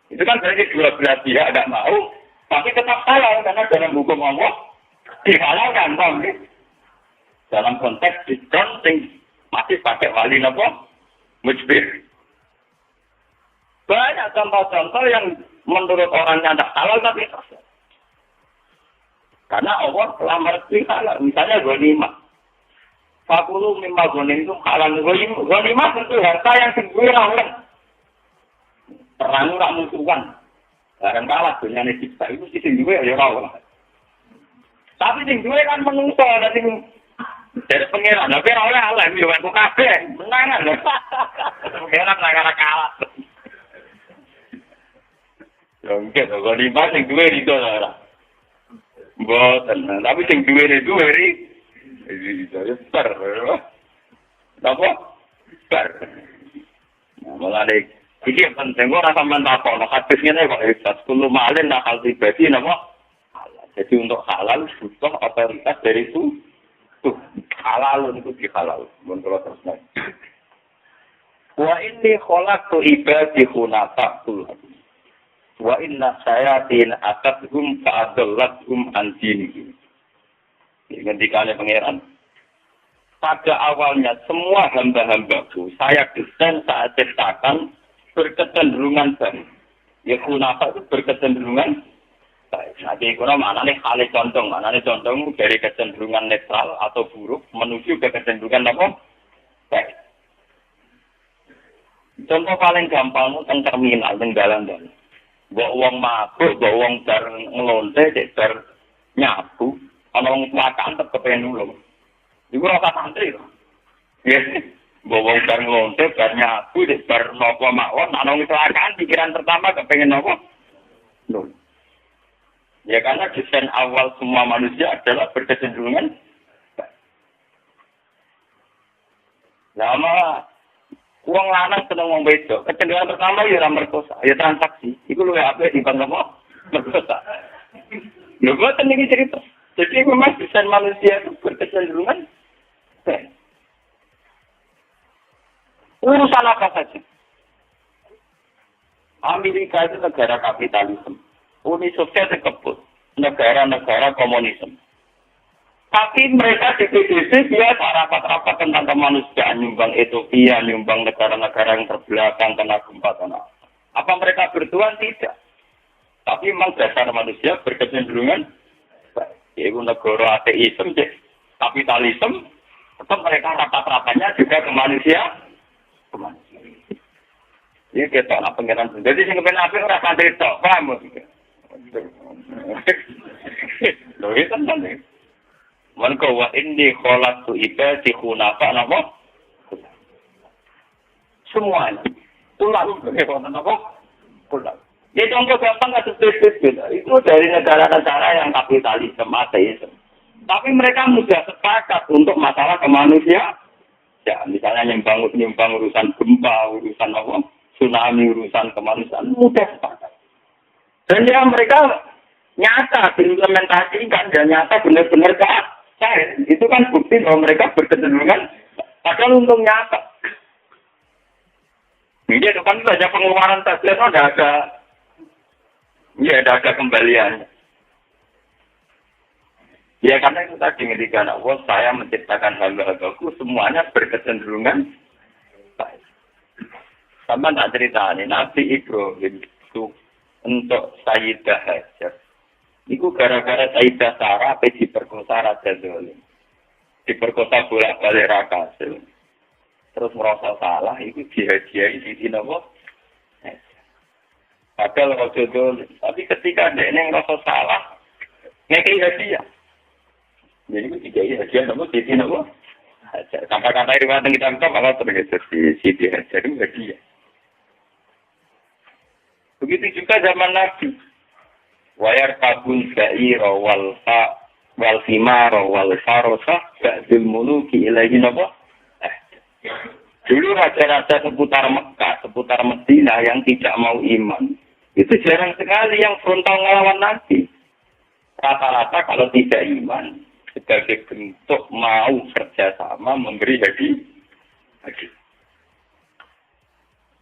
Itu kan berarti dua belah pihak nggak mau. Tapi tetap halal karena dalam hukum Allah dihalalkan, Bang. Dalam konteks diskon masih pakai wali apa? Mujbir. Banyak contoh-contoh yang menurut orangnya tidak halal tapi halal. Karena Allah telah meresmi halal. Misalnya ghanimah. Fakulu mimma ghanim itu halal. Ghanimah tentu harta yang sendiri oleh perang tak musuhan. Barang kalah dunia ini itu sih sendiri ya rawat. Tapi sing duwe kan menungso dadi dari pengiran. Tapi ora oleh alam yo kan kabeh. Menangan lho. Pengiran nang kalah. Yo engke to kok limbah sing duwe itu ora. Mboten, tapi sing duwe ri. Iki bar. Napa? Bar. Mulane iki penting ora sampean takon hadis ngene kok ikhlas kulo malen nakal pribadi napa? Jadi untuk halal butuh otoritas dari itu. Tuh, halal itu dihalal. Menurut terus naik. Wa inni khalaqtu ibadi hunafa kullu. Wa inna sayatin atathum fa'adallathum an dinihim. Ini ngendikane pangeran. Pada awalnya semua hamba-hambaku saya desain saat ciptakan berkecenderungan baik. Ya hunafa itu berkecenderungan nanti kuna maknanya kali condong dari kecenderungan netral atau buruk menuju ke kecenderungan apa? Baik. Contoh paling gampang itu terminal tenggalan dan bawa uang mabuk, bawa uang bar ngelonte, bar nyabu, kalau uang kecelakaan tetap kepengen nulung. Itu rasa santri loh. Ya, bawa uang bar ngelonte, bar nyabu, bar nopo mawon, kalau uang kecelakaan pikiran pertama kepengen nopo. nol. Ya karena desain awal semua manusia adalah berkecenderungan. Lama uang lanang seneng wong wedok, kecenderungan pertama ya ora merkosa, ya transaksi. Iku luwih apik dibanding apa? Merkosa. Lho boten iki cerita. Jadi memang desain manusia itu berkecenderungan. Urusan apa saja. Amerika itu negara kapitalisme. Uni Soviet dikebut. Negara-negara komunisme. Tapi mereka di PBB dia rapat-rapat tentang kemanusiaan, nyumbang Ethiopia, nyumbang negara-negara yang terbelakang kena gempa tanah. Apa mereka bertuan? Tidak. Tapi memang dasar manusia berkecenderungan. Yaitu negara ateisme, kapitalisme, tetap mereka rapat-rapatnya juga kemanusiaan. Ini kita nak pengiran. Jadi sing kepen apik ora santri tok, paham? Lho itu kan. Maka wa inni khalaqtu ibadi hunafa napa? Semuanya. Ulang napa? Ulang. Dia contoh gampang kasus PBB. Itu dari negara-negara yang kapitalisme, ateisme. Tapi mereka mudah sepakat untuk masalah kemanusiaan. Ya, misalnya nyumbang urusan gempa, urusan apa? Tsunami, urusan kemanusiaan, mudah sepakat. Dan ya mereka nyata diimplementasikan dan nyata benar-benar cair. Itu kan bukti bahwa mereka berkecenderungan padahal untung nyata. Ini itu kan saja pengeluaran saja tidak ada kembaliannya. Ya karena itu tadi ketika Allah saya menciptakan hamba-hambaku semuanya berkecenderungan baik. Sama tak cerita ini Nabi Ibrahim itu untuk Sayyidah Hajar. Itu gara-gara Sayyidah Sarah diperkosa Raja Zolim. Diperkosa bolak-balik Rakasil. Terus merasa salah, itu dihadiahi di sini apa? Padahal Raja Zolim. Tapi ketika dia merasa salah, ngekei hadiah. Jadi itu hadiah apa? Di sini apa? Kata-kata riwayat yang kita minta malah tergeser di Siti Hajar itu hadiah. Begitu juga zaman Nabi. Wayar kabun sa'ira wal simara wal farosa ba'dil muluki ilahi napa? Dulu raja-raja seputar Mekah, seputar Medina yang tidak mau iman. Itu jarang sekali yang frontal ngelawan Nabi. Rata-rata kalau tidak iman, sebagai bentuk mau kerjasama memberi hadiah.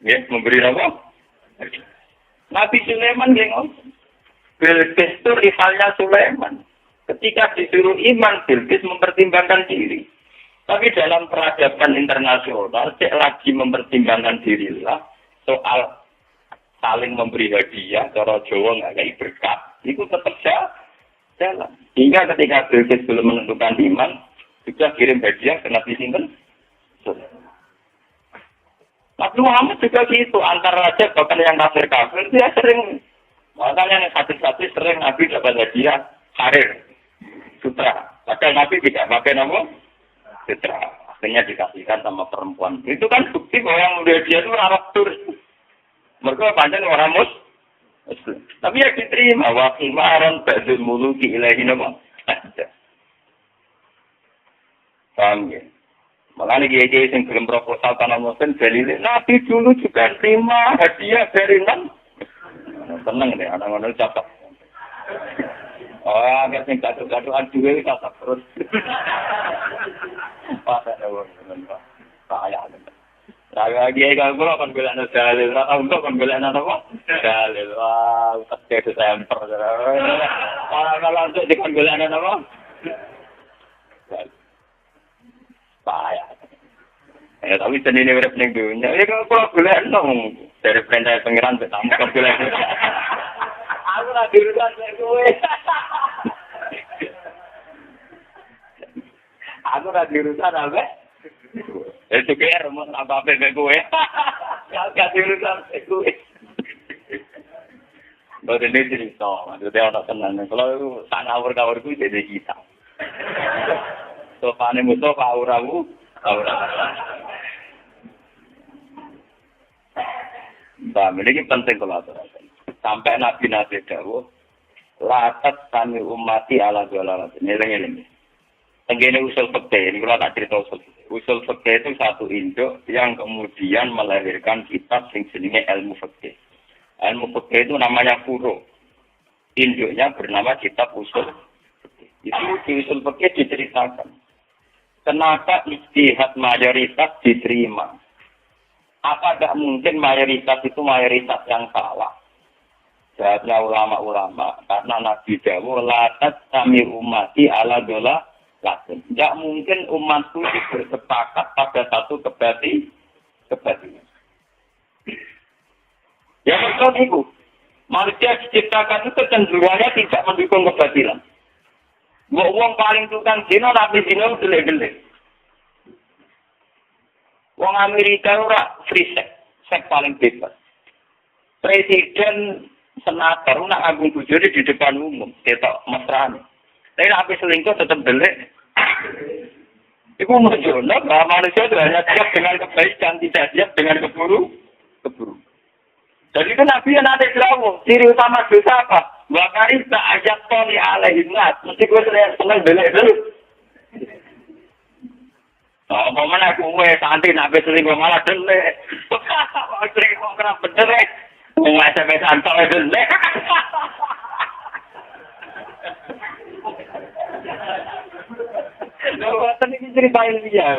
Ya, memberi apa? Hadiah. Nabi Sulaiman yang Bilqis itu rivalnya Sulaiman. Ketika disuruh iman, Bilqis mempertimbangkan diri. Tapi dalam peradaban internasional, cek lagi mempertimbangkan dirilah soal saling memberi hadiah, cara Jawa nggak kayak berkat, itu tetap jalan. Hingga ketika Bilqis belum menentukan iman, juga kirim hadiah ke Nabi Sinten. Nabi Muhammad juga gitu, antara raja bahkan yang kafir-kafir, dia sering, makanya yang hadis-hadis sering Nabi dapat hadiah karir, sutra. Padahal Nabi tidak pakai nama sutra. Akhirnya dikasihkan sama perempuan. Itu kan bukti bahwa yang udah dia itu orang turis. Mereka panjang orang muslim. Tapi ya diterima, wa khimaran ba'dul muluki ilahi nama. Paham ya? Makanya kiai-kiai yang belum proposal tanah muslim dalilin Nabi dulu juga terima hadiah dari nan. Seneng deh, anak-anak catat. Oh, agak sing gaduh-gaduhan juga catat terus. Pas ada orang saya. Saya kiai kalau kan bela anak dalil, atau untuk kan bela anak apa? Dalil. Wah, pasti itu semper. Orang langsung dikon bela anak apa? Saya. Ya tapi seni ini urip ning dunya. Ya kalau golek nang dari perintah pengiran betama kok golek. Aku ora diurusan kowe. Aku ora diurusan apa? Itu kira mau apa-apa mek kowe. Gak diurusan kowe. Baru ini cerita, maksudnya orang tenang. Kalau tak ngawur-ngawur itu jadi kita. Sofane Mustafa auramu, aura. Ini penting kalau aturakan. Sampai Nabi dawuh, latat kami umati ala dolalat. Nilai-nilai. Tenggene usul fikih, ini kalau tak cerita usul fikih. Usul fikih itu satu induk yang kemudian melahirkan kitab yang jenenge ilmu fikih. Ilmu fikih itu namanya furu. Induknya bernama kitab usul fikih. Itu di usul fikih diceritakan. Kenapa ijtihad mayoritas diterima? Apakah mungkin mayoritas itu mayoritas yang salah? Jawabnya ulama-ulama. Karena Nabi dawuh latat kami umati ala dola latin. Tidak mungkin umatku bersepakat pada satu kebatilan. Ya betul itu. Manusia diciptakan itu kecenderungannya tidak mendukung kebatilan. Wong paling tukang zina, nabi zina gelek-gelek. Wong Amerika ora free sex paling bebas. Presiden senator nak agung bujuri di depan umum, ketok mesrane. Tapi nabi selingkuh tetap gelek. Itu menunjukkan bahwa manusia itu hanya siap dengan kebaikan, tidak siap dengan keburu. Jadi itu Nabi yang nanti bilang, ciri utama dosa apa? Wakari tak ajak toli alaihinat. Mesti gue senang belek dulu. Oh, mana aku santai Nabi selingkuh malah delek. Selingkuh kena bener. Ngasih santai delek. Lewatan ini cerita ilmiah.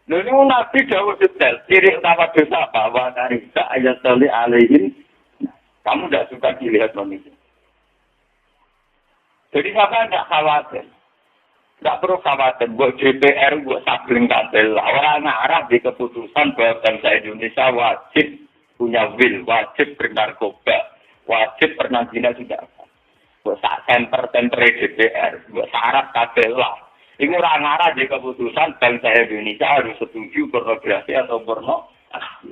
Lalu Nabi jauh detail. Ciri utama dosa bahwa dari ayat tali alaihin. Kamu tidak suka dilihat manusia. Jadi apa tidak khawatir. Tidak perlu khawatir. Buat DPR, buat sabling kabel. Orang Arab di keputusan bahwa bangsa Indonesia wajib punya will, wajib bernarkoba. Wajib pernah zina sudah apa? Buat temper DPR, buat syarat kabel lah. Ini orang arah di keputusan bangsa Indonesia harus setuju pornografi atau pornografi.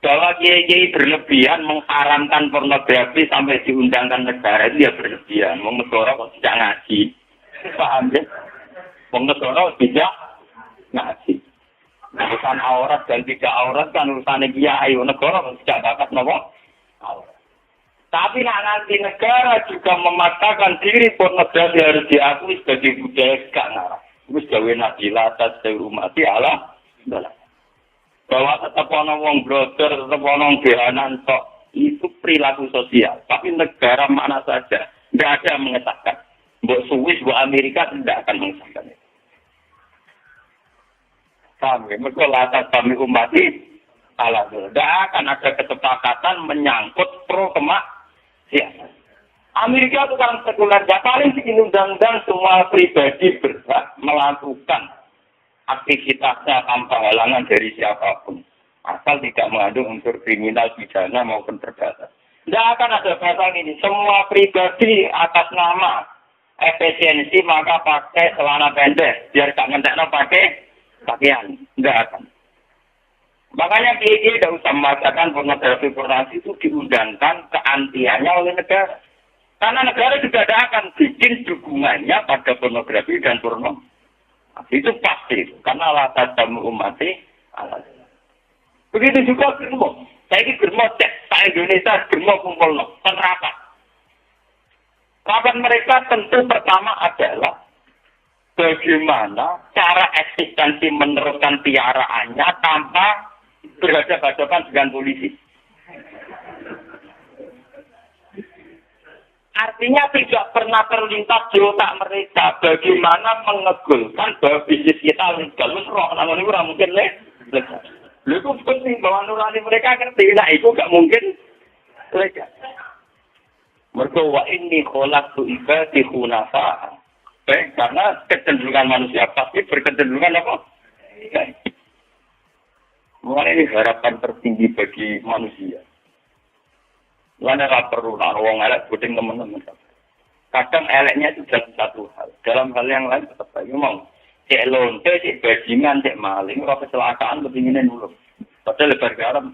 Bahwa kiai berlebihan mengharamkan pornografi sampai diundangkan negara itu ya berlebihan. Negara kok tidak ngaji, paham ya? Negara tidak ngaji. Urusan aurat dan tidak aurat kan urusan kiai. Negara kok tidak dapat nomor aurat. Tapi nanti negara juga memaksakan diri pornografi harus diakui sebagai budaya gak ngarah. Itu gawe nabilah atas rumati Allah. Bahwa tetap ono wong brother, tetap ono behanan tok. Itu perilaku sosial. Tapi negara mana saja tidak ada yang mengesahkan. Mbok Swiss, mbok Amerika tidak akan mengesahkan itu. Kami mereka kami umati Allah. Tidak akan ada kesepakatan menyangkut pro kemak. Ya. Amerika itu kan sekuler, ya paling bikin undang-undang semua pribadi berhak melakukan aktivitasnya tanpa halangan dari siapapun. Asal tidak mengandung unsur kriminal, pidana maupun perdata. Tidak akan ada pasal ini. Semua pribadi atas nama efisiensi maka pakai celana pendek. Biar tak ngentekno pakai pakaian. Tidak akan. Makanya kiai tidak usah mengatakan pornografi itu diundangkan keantiannya oleh negara. Karena negara juga tidak akan bikin dukungannya pada pornografi dan porno. Itu pasti. Karena latar jamu umati. Begitu juga germo. Saya ini germo cek. Saya Indonesia germo kumpul. Neraka. Kapan mereka tentu pertama adalah bagaimana cara eksistensi meneruskan piaraannya tanpa berhadapan dengan polisi. Artinya tidak pernah terlintas di otak mereka bagaimana mengegulkan bahwa bisnis kita legal. Namun itu tidak mungkin legal. Itu penting bahwa nurani mereka ngerti. Nah itu tidak mungkin legal. Mereka wa inni kholaqtu ibadi hunafa. Baik, karena kecenderungan manusia pasti berkecenderungan apa? Baik. Mulai ini harapan tertinggi bagi manusia. Lainnya tak perlu nak wong elek buding teman-teman. Kadang eleknya itu dalam satu hal. Dalam hal yang lain tetap baik. Memang cek lonte, cek bajingan, cek maling, kalau kecelakaan kepinginnya dulu. Padahal lebar garam.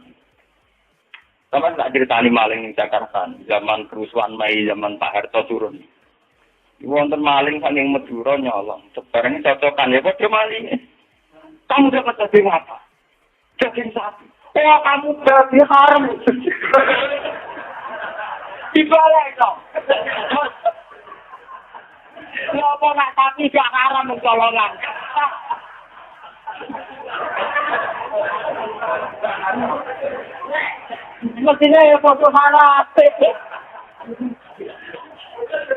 Sama tak ceritani maling di Jakarta. Zaman kerusuhan Mei, zaman Pak Harto turun. Wonten maling saking Madura nyolong. Sebarang cocokan ya padha maling. Kamu dapat daging apa? Daging sapi. Oh, kamu daging haram. Dibalik dong. Kenapa nggak sapi gak haram mencolongan? Mestinya ya foto haram.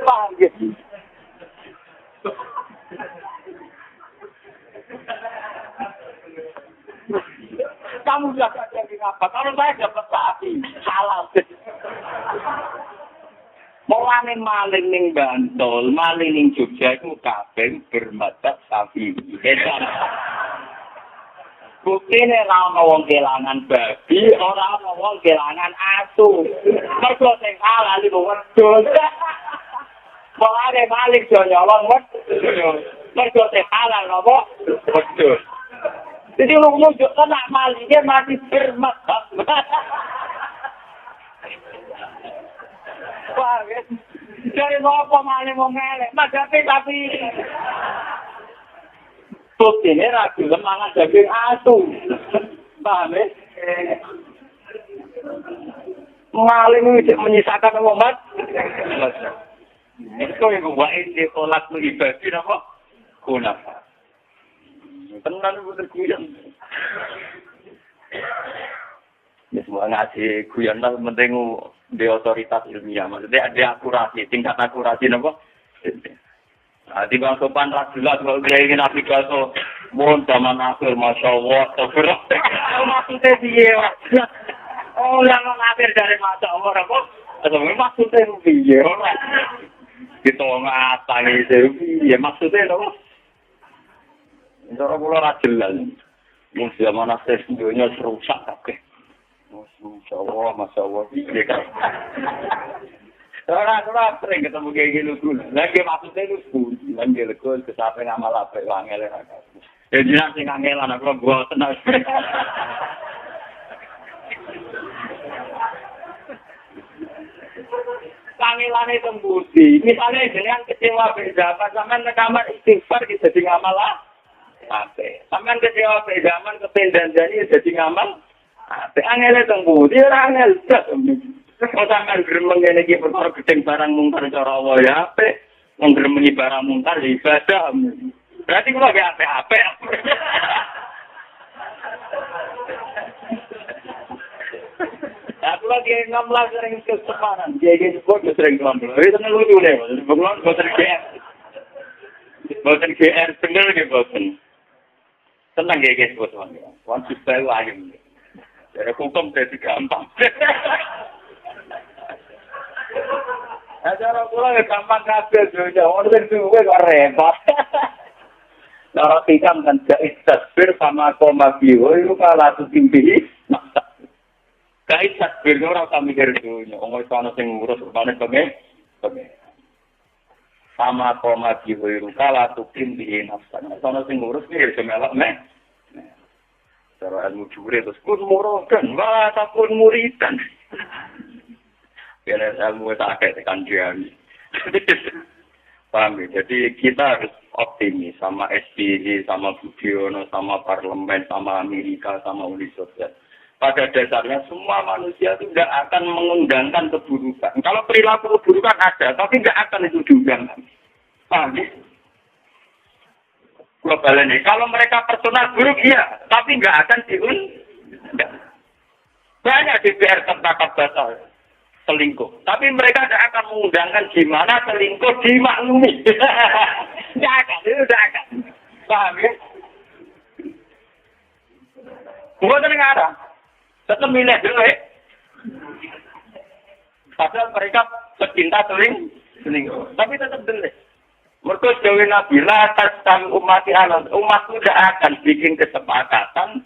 Paham gitu. Kamu dapat daging apa? Kalau saya dapat sapi, halal. Mulane maling ning Bantul, maling ning Jogja iku kabeh bermadzhab Syafi'i. Buktine ora ana wong kelangan babi, ora ana wong kelangan asu. Mergo sing halal iku wedhus. Mulane maling yo nyolong wedhus. Mergo sing halal apa? Wedhus. Jadi lu nunjukkan nak malingnya masih bermadzhab. Wah, dari apa maling mau ngelek? Tapi bukti ini ragu lemangan daging asu. Paham ya? Maling itu menyisakan umat. Itu yang membuat dia tolak mengibadi apa? Kunafah. Tenan bener guyon. Ya semua ngaji guyon lah penting di otoritas ilmiah. Maksudnya ada akurasi, tingkat akurasi napa? Nah, di bang sopan rajulah kalau dia ingin aplikasi mohon zaman akhir masya Allah. Maksudnya dia. Oh, yang akhir dari masya Allah apa? Atau maksudnya dia. Kita ngatang itu. Ya maksudnya apa? Cara kula ra jelas. Mun zaman akhir dunya rusak kabeh. Masya Allah. Iya kan. Ora sering ketemu kayak gini dulu. Lagi maksudnya lugu. Lagi lugu kesapen ngamal apa wangel ra kabeh. Ya jeneng sing angelan aku buat tenang. Kangelane tembusi. Misalnya jenengan kecewa beda, sampean nek kamar istighfar kita jadi ngamal ape. Sampeyan kecewa pe zaman kependan jani dadi ngamal. Ape angele tengku, dia ora angel. Kok sampeyan gremeng ngene iki perkara gedeng barang mungkar cara Allah ya ape. Wong gremengi barang mungkar ibadah. Berarti kula ge ape-ape. Aku lagi ngamlah sering kesempatan. Dia sebut sering ngamlah. Itu kan lucu deh. Bukan boten GR. Boten GR bener nggih boten. Tenang ya guys, bos-bos. Wan baru ayam. Jadi hukum jadi gampang. Acara pula gampang kabeh dunya. Orang itu gue kok repot. Cara hikam kan jais tasbir sama koma biyo itu kalah tu timbi. Jais tasbir ora usah mikir dunya. Wong iso ana sing ngurus umpane pengen. Sama koma diwiru kala tukim di nafsan. Sono sing ngurus iki semelok nek. Cara ilmu jure terus kun morokan, wah takun muridan. Biar ilmu tak tekan dia. Paham ya? Jadi kita harus optimis sama SBY, sama Budiono, sama parlemen, sama Amerika, sama Uni Soviet. Pada dasarnya semua manusia itu tidak akan mengundangkan keburukan. Kalau perilaku keburukan ada, tapi tidak akan itu diundangkan. Paham? Global ini. Kalau mereka personal buruk, iya. Tapi tidak akan diundang. Banyak DPR tertangkap basah selingkuh. Tapi mereka tidak akan mengundangkan gimana selingkuh dimaklumi. Tidak akan. Itu tidak akan. Paham ya? Bukan negara. Tetap milih dulu ya. Padahal mereka pecinta selingkuh. Tapi tetap dulu. Mereka jauhin Nabi, latas kami umat alam. Umatku tidak akan bikin kesepakatan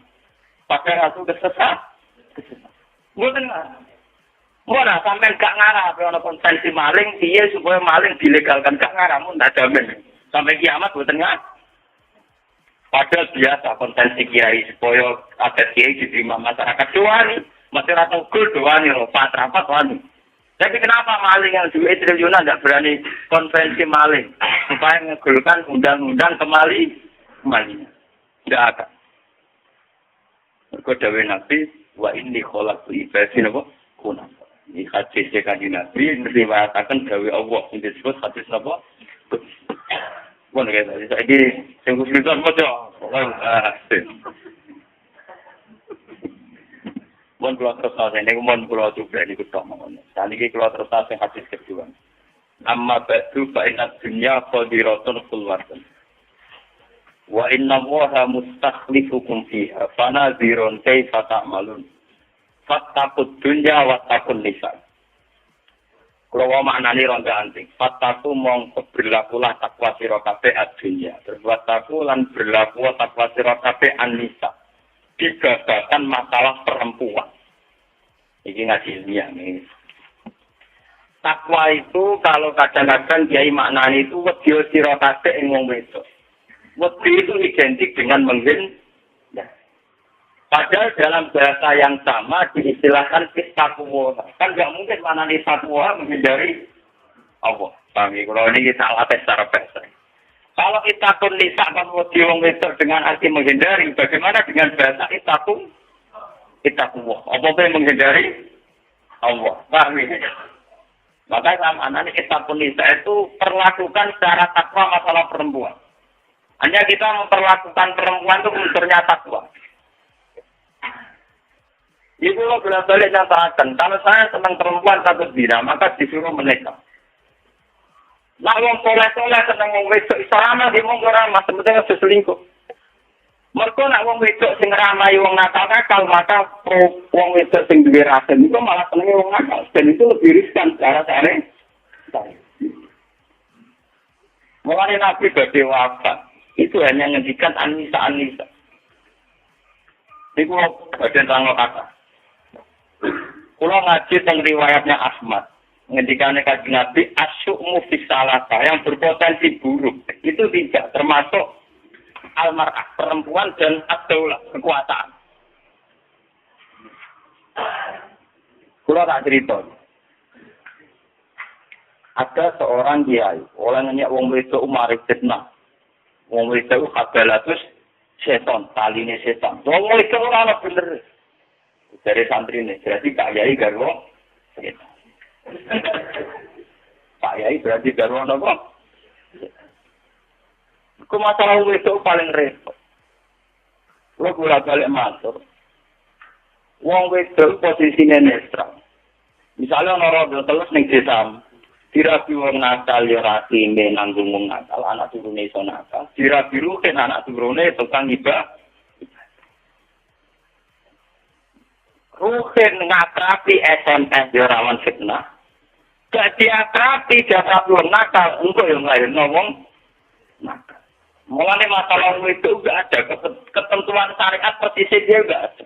pakai ratu kesesat. Bukan nggak. Mana sampai gak ngarah, kalau konsensi maling, dia supaya maling dilegalkan gak ngarah, pun tak jamin. Sampai kiamat bukan nggak. Padahal biasa konsensi kiai supaya ada kiai diterima masyarakat doani, masyarakat gul doani loh, rapat wani. Tapi kenapa maling yang duit triliunan tidak berani konvensi maling supaya ngegulkan undang-undang kembali? Tidak akan. Mergo dawuh Nabi wa inni khalaqtu ibadi napa kuna. Ini hadis Kanjeng Nabi riwayataken dawuh Allah sing disebut hadis napa? Bon iki saiki sing kuwitan maca. Mon kula terus ini mon kula coba niku tok mawon. Saniki kula terus sing hadis kedua. Amma ba'du fa inna dunya qadiratun khulwatan. Wa inna Allaha mustakhlifukum fiha fanadhirun kaifa ta'malun. Fattaqud dunya wa taqun nisa. Kalau maknani ronda anting, fattaku mong berlakulah takwa sira kabeh ad-dunya. Berbuat takwa lan berlaku takwa sira kabeh an-nisa. Dibabakan masalah perempuan. Ini ngaji ilmiah nih. Takwa itu kalau kadang-kadang kiai maknani itu wedi sira kabeh ing wong wedok. Wedi itu identik dengan menghindar. Padahal dalam bahasa yang sama diistilahkan takwa. Kan nggak mungkin maknani takwa menghindari Allah. Pahami kalau ini kita latih secara bahasa. Kalau kita pun nisa kan wedi wong wedok dengan arti menghindari, bagaimana dengan bahasa takwa? Apa yang menghindari Allah? Pahami? Maka sama anak kita pun nisa itu perlakukan secara takwa masalah perempuan. Hanya kita memperlakukan perempuan itu unsurnya takwa. Ibu lo bolak-balik nyatakan, kalau saya senang perempuan satu zina, maka disuruh menikah. Nah, wong soleh-soleh senang wong wedok, selama di wong ramah, sebetulnya seselingkuh. Mereka nak wong wedok sing ramai wong nakal-nakal, maka wong wedok sing duwe rasa itu malah senenge wong nakal. Dan itu lebih riskan secara syar'i. Mulai Nabi badhe wafat, itu hanya ngendikan An-Nisa. Iku badhe terang kata. Kula ngaji teng riwayatnya Ahmad. Ngendikane Kanjeng Nabi asyu'mu fi salata yang berpotensi buruk. Itu tidak termasuk al-mar'ah, perempuan dan ad-daulah, kekuasaan. Kula tak cerita. Ada seorang kiai, orang nanya wong wedok umarik fitnah. Wong wedok habalatus setan, taline setan. Wong wedok ora ana bener. Dari santri ini, berarti Pak Yai garwa setan. Pak Yai berarti garwa apa? Ku masalah itu paling repot. Lo bolak-balik matur. Wong wedok posisinya netral. Misalnya orang terus ning desa, dirabi wong nakal ya rakine nanggung wong nakal, anak turune iso nakal. Dirabi ruhen anak turune tukang ibadah. Ruhen ngakrapi SMS ya rawan fitnah. Jadi akrapi jasa wong nakal, engko yang lain ngomong nakal. Mulanya masalah itu enggak ada, ketentuan syariat posisi dia enggak ada.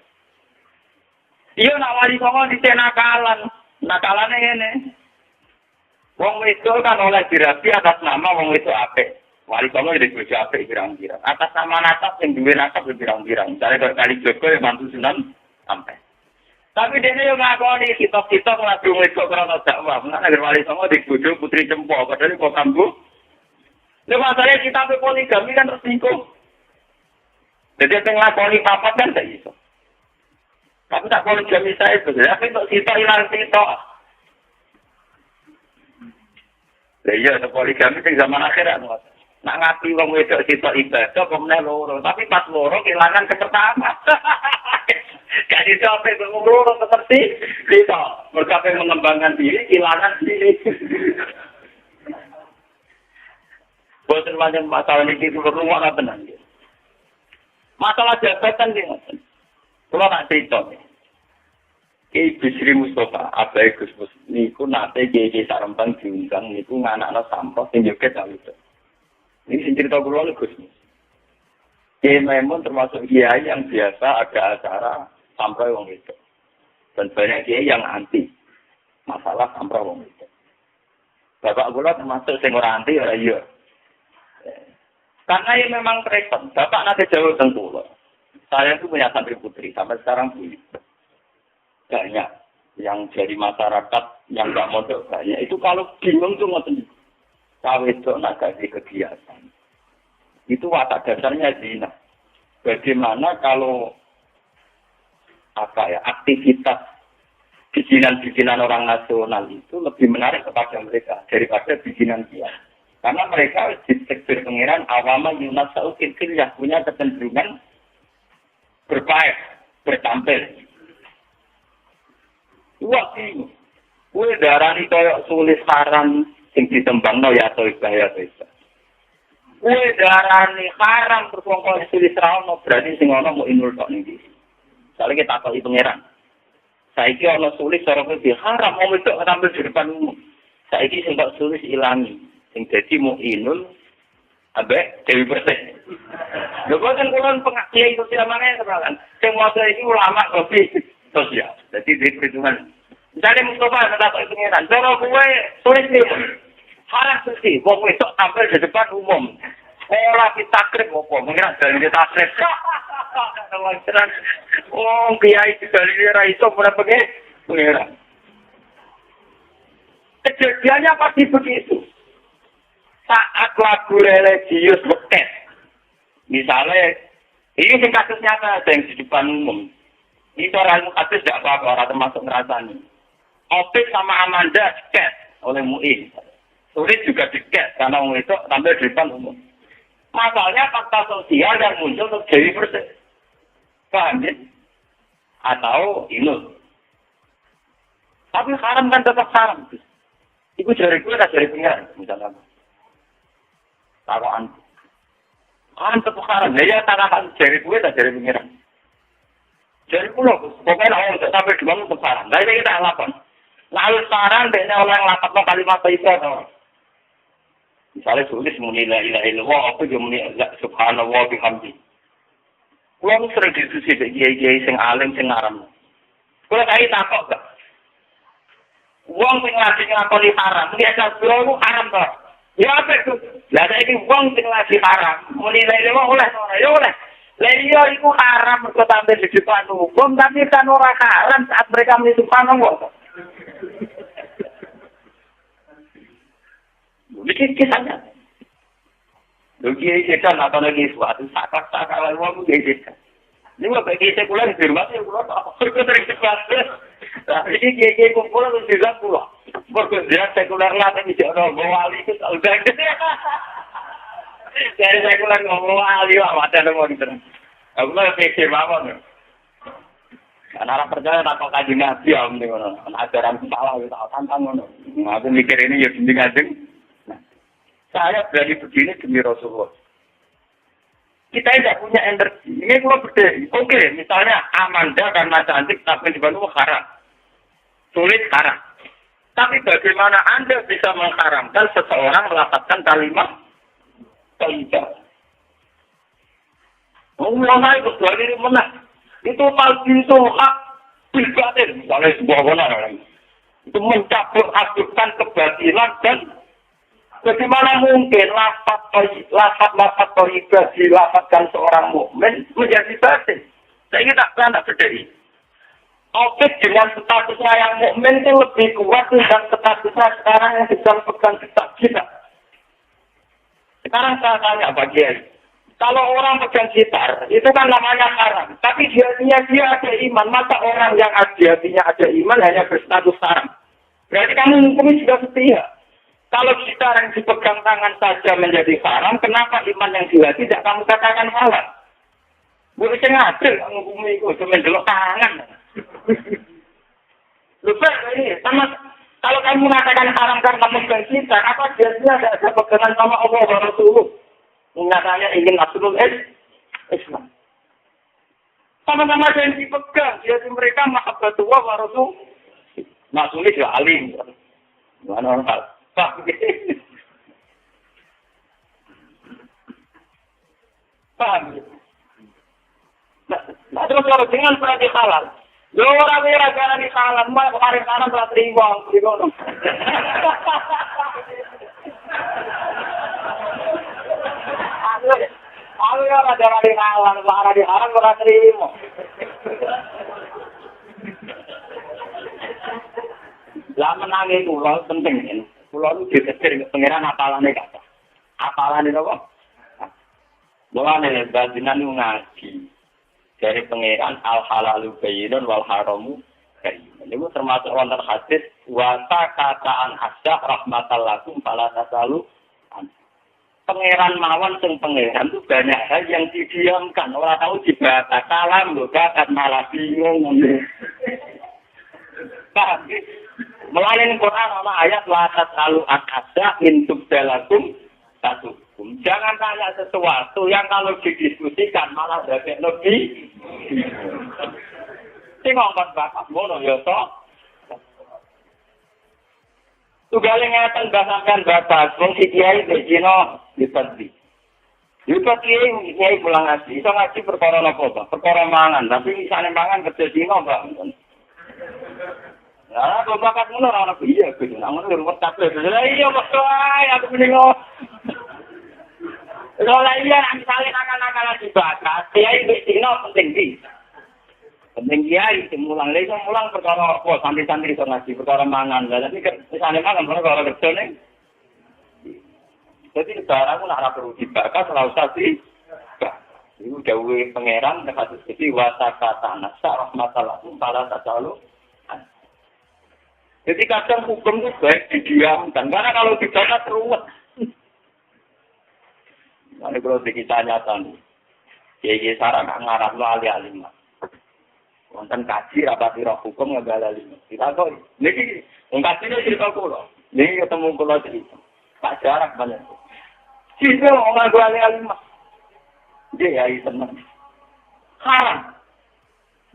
Iya nak wali songo di nakalannya ini. Wong itu kan oleh dirabi atas nama wong itu apik. Wali songo jadi bojo apik pirang-pirang. Atas nama nasab yang duwe nasab pirang-pirang. Misalnya berkali Joko yang mantu Sunan sampai. Tapi dia yang ngakoni kitab-kitab ngelaku wong itu karena dakwah. Mengenai wali songo di bojo putri Cempo, padahal kok kambuh. Lha masalahnya kita poligami kan tersinggung. Jadi yang ngelakoni papat kan tak iso. Tapi tak poligami saya sebenarnya, tapi untuk kita hilang kita. Lah iya, untuk poligami yang zaman akhirat. Nak ngapi wong wedok kita ibadah, pemenang loro. Tapi pas loro kehilangan kepertama. Jadi sampai loro seperti kita. Mereka mengembangkan diri, kehilangan diri. Boten macam masalah ini itu rumah apa nanti? Masalah jabatan dia. Kalau tak cerita, Kiai Bisri Mustafa, Abai Gus Mus, niku nate Kiai Sarempang diundang, niku nganakno sampah sing joget itu. Ini sing cerita kula niku Gus Mus. Kiai Maimun termasuk kiai yang biasa ada acara sampah wong itu. Dan banyak kiai yang anti masalah sampah wong itu. Bapak kula termasuk sing ora anti ora iya. Karena ini memang repot. Bapak nanti jauh tentu. Saya itu punya santri putri. Sampai sekarang punya. Banyak. Yang jadi masyarakat yang nggak mondok banyak. Itu kalau bingung tuh ngoten. Kalau itu nak kasih kegiatan. Itu watak dasarnya zina. Bagaimana kalau aktivitas bikinan-bikinan orang nasional itu lebih menarik kepada mereka daripada bikinan dia. Karena mereka ditekbir pengiran awama Yunus Saukin yang punya kecenderungan berbaik, bertampil. Wah sih, gue darani koyok sulis haram sing ditembangno ya toibah ya toibah. Gue darani haram berkongkol sulis rano berarti sing ono mau inul tok ning iki. Soale kita takoki pengiran. Saiki ono sulis cara kuwi haram mau wedok tampil di depan umum. Saiki sing tak sulis ilangi. Sing dadi mu'inun ambek Dewi Persik. Lho kok kan kula pengajian itu tidak maneh kenalan. Sing maca iki ulama lebih sosial. Dadi di perhitungan. Misalnya Mustafa kata Pak Pengiran, cara kowe tulis iki haram sih, wong wedok tampil di depan umum. Sekolah kita takrib opo? Mengira dalil kita takrib. Oh, kiai dalil ra iso ora pengiran. Kejadiannya pasti begitu. Saat lagu religius betes, misalnya, ini sing kasus nyata ada yang di depan umum. Ini orang kasus tidak apa-apa, orang termasuk ngerasani. Opik sama Amanda diket oleh MUI. Sulit juga diket karena orang itu tampil di depan umum. Masalahnya fakta sosial yang muncul untuk Dewi Persik. Paham ya? Atau inul. Tapi haram kan tetap haram. Itu jari gue, jari pengiran, misalnya. Taruhan. Kan tetap haram. Ya tanakan jari gue tak jari pengiran. Jari pulau. Pokoknya orang sampai di bawah tetap haram. Nah ini kita lakukan. Lalu sekarang dia oleh yang lakukan kalimat itu. Misalnya tulis muni la ilaha illallah apa yo muni subhanallah bihamdi. Kulo sering diskusi dengan kiai-kiai sing alim sing ngaram. Kulo kaya takok gak. Wong sing ngaji ngakoni haram, muni asal kulo haram to. Ya apa itu? Lah saiki wong sing lagi haram, muni la ilaha oleh ora ya oleh. Lah iya iku haram mergo tampil di depan hukum, tapi kan ora haram saat mereka muni subhanallah. Ini kisahnya. Lagi kita nak lagi suatu sakak-sakak lalu aku kita. Ini bagi sekuler di rumah saya pulau tak berketerik cepat. Tapi ini kiai kumpul tu juga pulau. Berketerik sekuler lah tapi jangan bawa wali itu udah. Dari sekuler ngomong wali lah macam mana gitu. Aku lah pikir bangun. Karena percaya tak kau kaji nabi am dengan ajaran salah itu tantang ngono. Aku mikir ini ya dinding ajeng. Saya berani begini demi Rasulullah. Kita tidak punya energi. Ini kalau berdiri. Oke, misalnya Amanda karena cantik tapi di Bandung haram. Sulit haram. Tapi bagaimana Anda bisa mengharamkan seseorang melafazkan kalimat thayyibah? Ulama itu dari mana? Itu palsu hak batin. Misalnya sebuah benar. Itu mencampur adukkan kebatilan dan bagaimana mungkin lafaz thayyibah dilafazkan seorang mukmin menjadi batin? Saya ini tak berdiri. Objek dengan statusnya yang mukmin itu lebih kuat dan statusnya sekarang yang sedang pegang kitab kita. Sekarang saya tanya bagi kalau orang pegang gitar, itu kan namanya haram. Tapi dia ada iman. Masa orang yang hatinya ada iman hanya berstatus haram? Berarti kamu hukumnya sudah setia. Kalau gitar yang dipegang tangan saja menjadi haram, kenapa iman yang di hati tidak kamu katakan halal? Boleh saya ngadil, menghukumi itu, cuma jelok tangan. Lupa ini, sama kalau kamu mengatakan haram karena memegang gitar, apa biasanya ada pegangan sama Allah dan Rasulullah? Nyatanya ingin absolut Islam. Sama-sama yang dipegang, jadi mereka mahabbatullah wa Rasul. Maksudnya juga alim. Mana orang hal? Paham? Nah, terus kalau dengan berarti halal. Lo orang-orang jangan di halal, mau hari kanan telah terima. Aku ya ada di halal, ada di haram telah terima. Lah menangi pulau penting ini. Pulau itu ditetir pengiran apalannya kata. Apalannya apa? Mulane bajinan ngaji. dari pangeran al halalu bayyinun wal haramu bayyinun. Itu termasuk wonten hadis wa kataan asya rahmatal lakum fala tasalu. Pangeran mawon sing pangeran itu banyak hal yang didiamkan. Orang tahu dibahas kalam lho, bakat malah bingung. Paham? Melalui Quran ana ayat la tasalu akasa min tubdalakum satu. Jangan tanya sesuatu yang kalau didiskusikan malah dadek lebih. Sing ngomong bakat ngono ya to. Tugale ngeten bahasan batas wong si kiai nek dina dipati. Dipati kiai pulang ngaji, iso ngaji perkara napa, Pak? Perkara mangan, tapi misale mangan kerja dina, Pak. Lah kok bakat ngono ora ono iya, Gus. Nang ngono ruwet kabeh. Lah iya mesti ae aku mendingo. Lah iya misale nakal-nakalan dibatas, kiai nek dina penting di. Penting kiai mulang lagi mulang perkara apa santri-santri iso ngaji perkara mangan. Lah tapi misalnya mangan perkara kerja ning. Jadi negara ku ora perlu dibakas ora usah sih. Iku dawuhe pangeran nek kados iki wasaka tanah rahmatallah taala tasalu. Jadi kadang hukum itu baik didiamkan karena kalau dibakas ruwet. Mane kalau dikita nyata nih. Kiai sarang ngarapno ali-alim. Wonten kaji rapati roh hukum ngegalali. Kita kok niki wong kasine cerita kula. Niki ketemu kula cerita. Pak jarak banyak. Cinta orang tua alim. Dia ya seneng. Haram.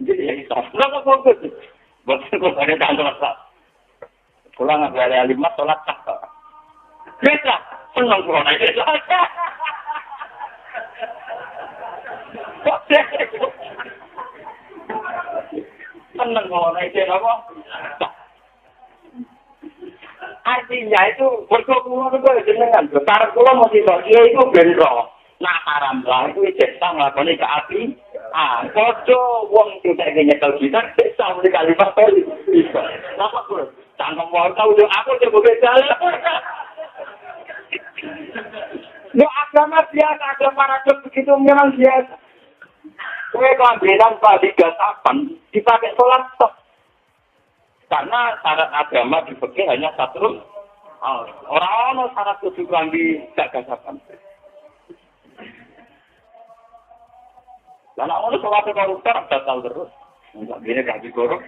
Jadi ya itu. Lah kok gitu. Boten kok ada tanggal sah. Pulang ngegalali alim salat sah. Beda. Seneng kula nek seneng ngono iki apa? Artinya itu berkumpul kok jenengan. Karep kula mesti kok itu ben ro. Nah haram lah itu cekta nglakoni ke api. Padha wong sing tak nyekel gitar cekta muni kalimat bisa. Napa kok? Cangkem wae tau yo aku coba bedal. Yo agama biasa, agama radikal begitu memang biasa. Kue kelambinan Pak digatakan dipakai sholat tok. Karena syarat agama di fikih hanya satu. Orang syarat kudu kelambi gak gasapan. Lah nek ono sholat koruptor batal terus. Enggak bine gak dikorup.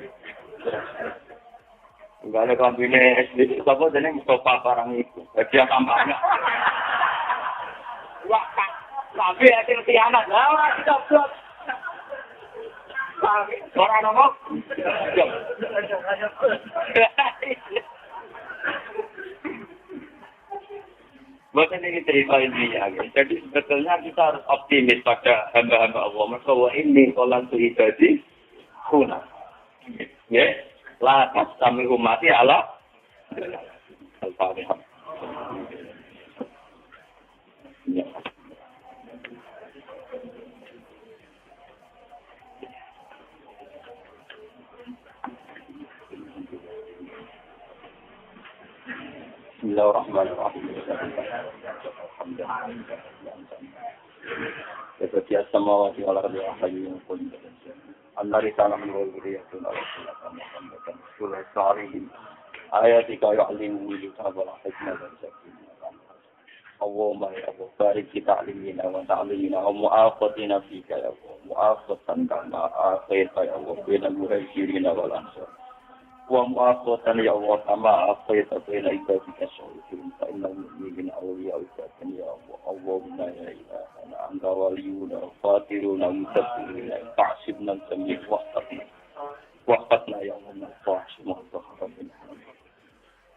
Enggak ada kelambinya SD sapa jeneng Mustafa barang itu. Dia kampanye. Wah, tapi akhir tianat. Lah ora dicoblok. Orang ngomong, buat ini cerita ini ya. Jadi sebetulnya kita harus optimis pada hamba-hamba Allah. Maka ini kolam suhidadi kuna. Ya, lah kami umati Allah. Al-Fatihah. Ya. Bismillahirrahmanirrahim. Seperti as-samawati wal ardi wa hayyun qul annari ta'lamu al-ghuriyatun al-Muhammadan sulaiman salihin ayatika ya'limu al-kitaba wal hikmata Allahumma ya Allah barik kita alimina wa ta'limina wa mu'afatina fika ya Allah mu'afatan kama akhirka ya Allah bina muhajirina wal ansar wa mu'afatan ya Allah kama akhirka bina ibadika syuhudin fa innal mu'minina awliya'uka ya Allah Allahumma ya ilaha anta waliyuna fatiruna mutabbirina ta'sibna samih waqtatna ya Allah fahsumah tahrabbina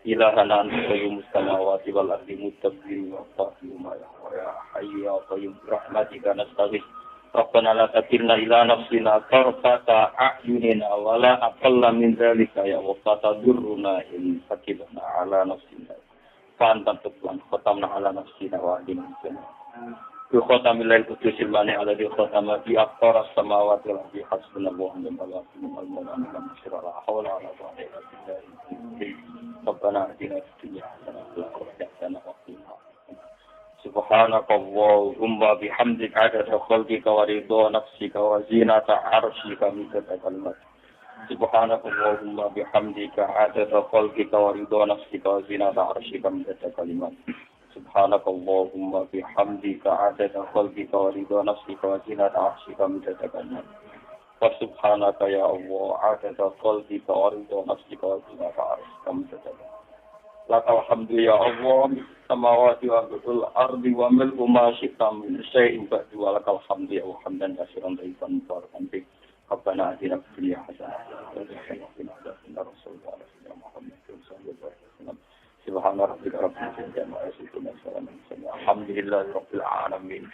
ilahana anta qayyumus samawati wal ardi mutabbir wa fahima ya hayyu ya qayyum rahmatika nastaghith Rabbana la takilna ila nafsina tarfata a'yunina wa la aqalla min dzalika ya wa fatadurruna in fakilna ala nafsina fa anta tutlan khatamna ala nafsina wa ahdina bi khatamil lail qudusil mani ala di khatama bi aqtar as-samawati wal ardi hasbunallahu wa ni'mal wakeel la hawla wa la quwwata illa billah ربنا آتنا في الدنيا حسنة وفي الآخرة حسنة وقنا عذاب النار Subhanakallahumma bihamdika adada khalqika wa ridha nafsika wa zinata arsyika midada kalimat. Subhanakallahumma bihamdika adada khalqika wa ridha nafsika wa zinata arsyika midada kalimat. Subhanakallahumma bihamdika adada khalqika wa ridha nafsika wa zinata arsyika midada kalimat. Wa subhanaka ya Allah adada khalqika wa ridha nafsika wa zinata arsyika midada kalimat. Lakal hamdu ya Allah samawati wa bil ardi wa mil ma syi'ta min syai'in ba'du wa lakal hamdu ya hamdan katsiran thayyiban mubarakan fi rabbana atina fid dunya hasanah wa qina adzaban nar. Subhana rabbika rabbil izzati amma yasifun wa salamun alal mursalin. Alhamdulillahi rabbil alamin.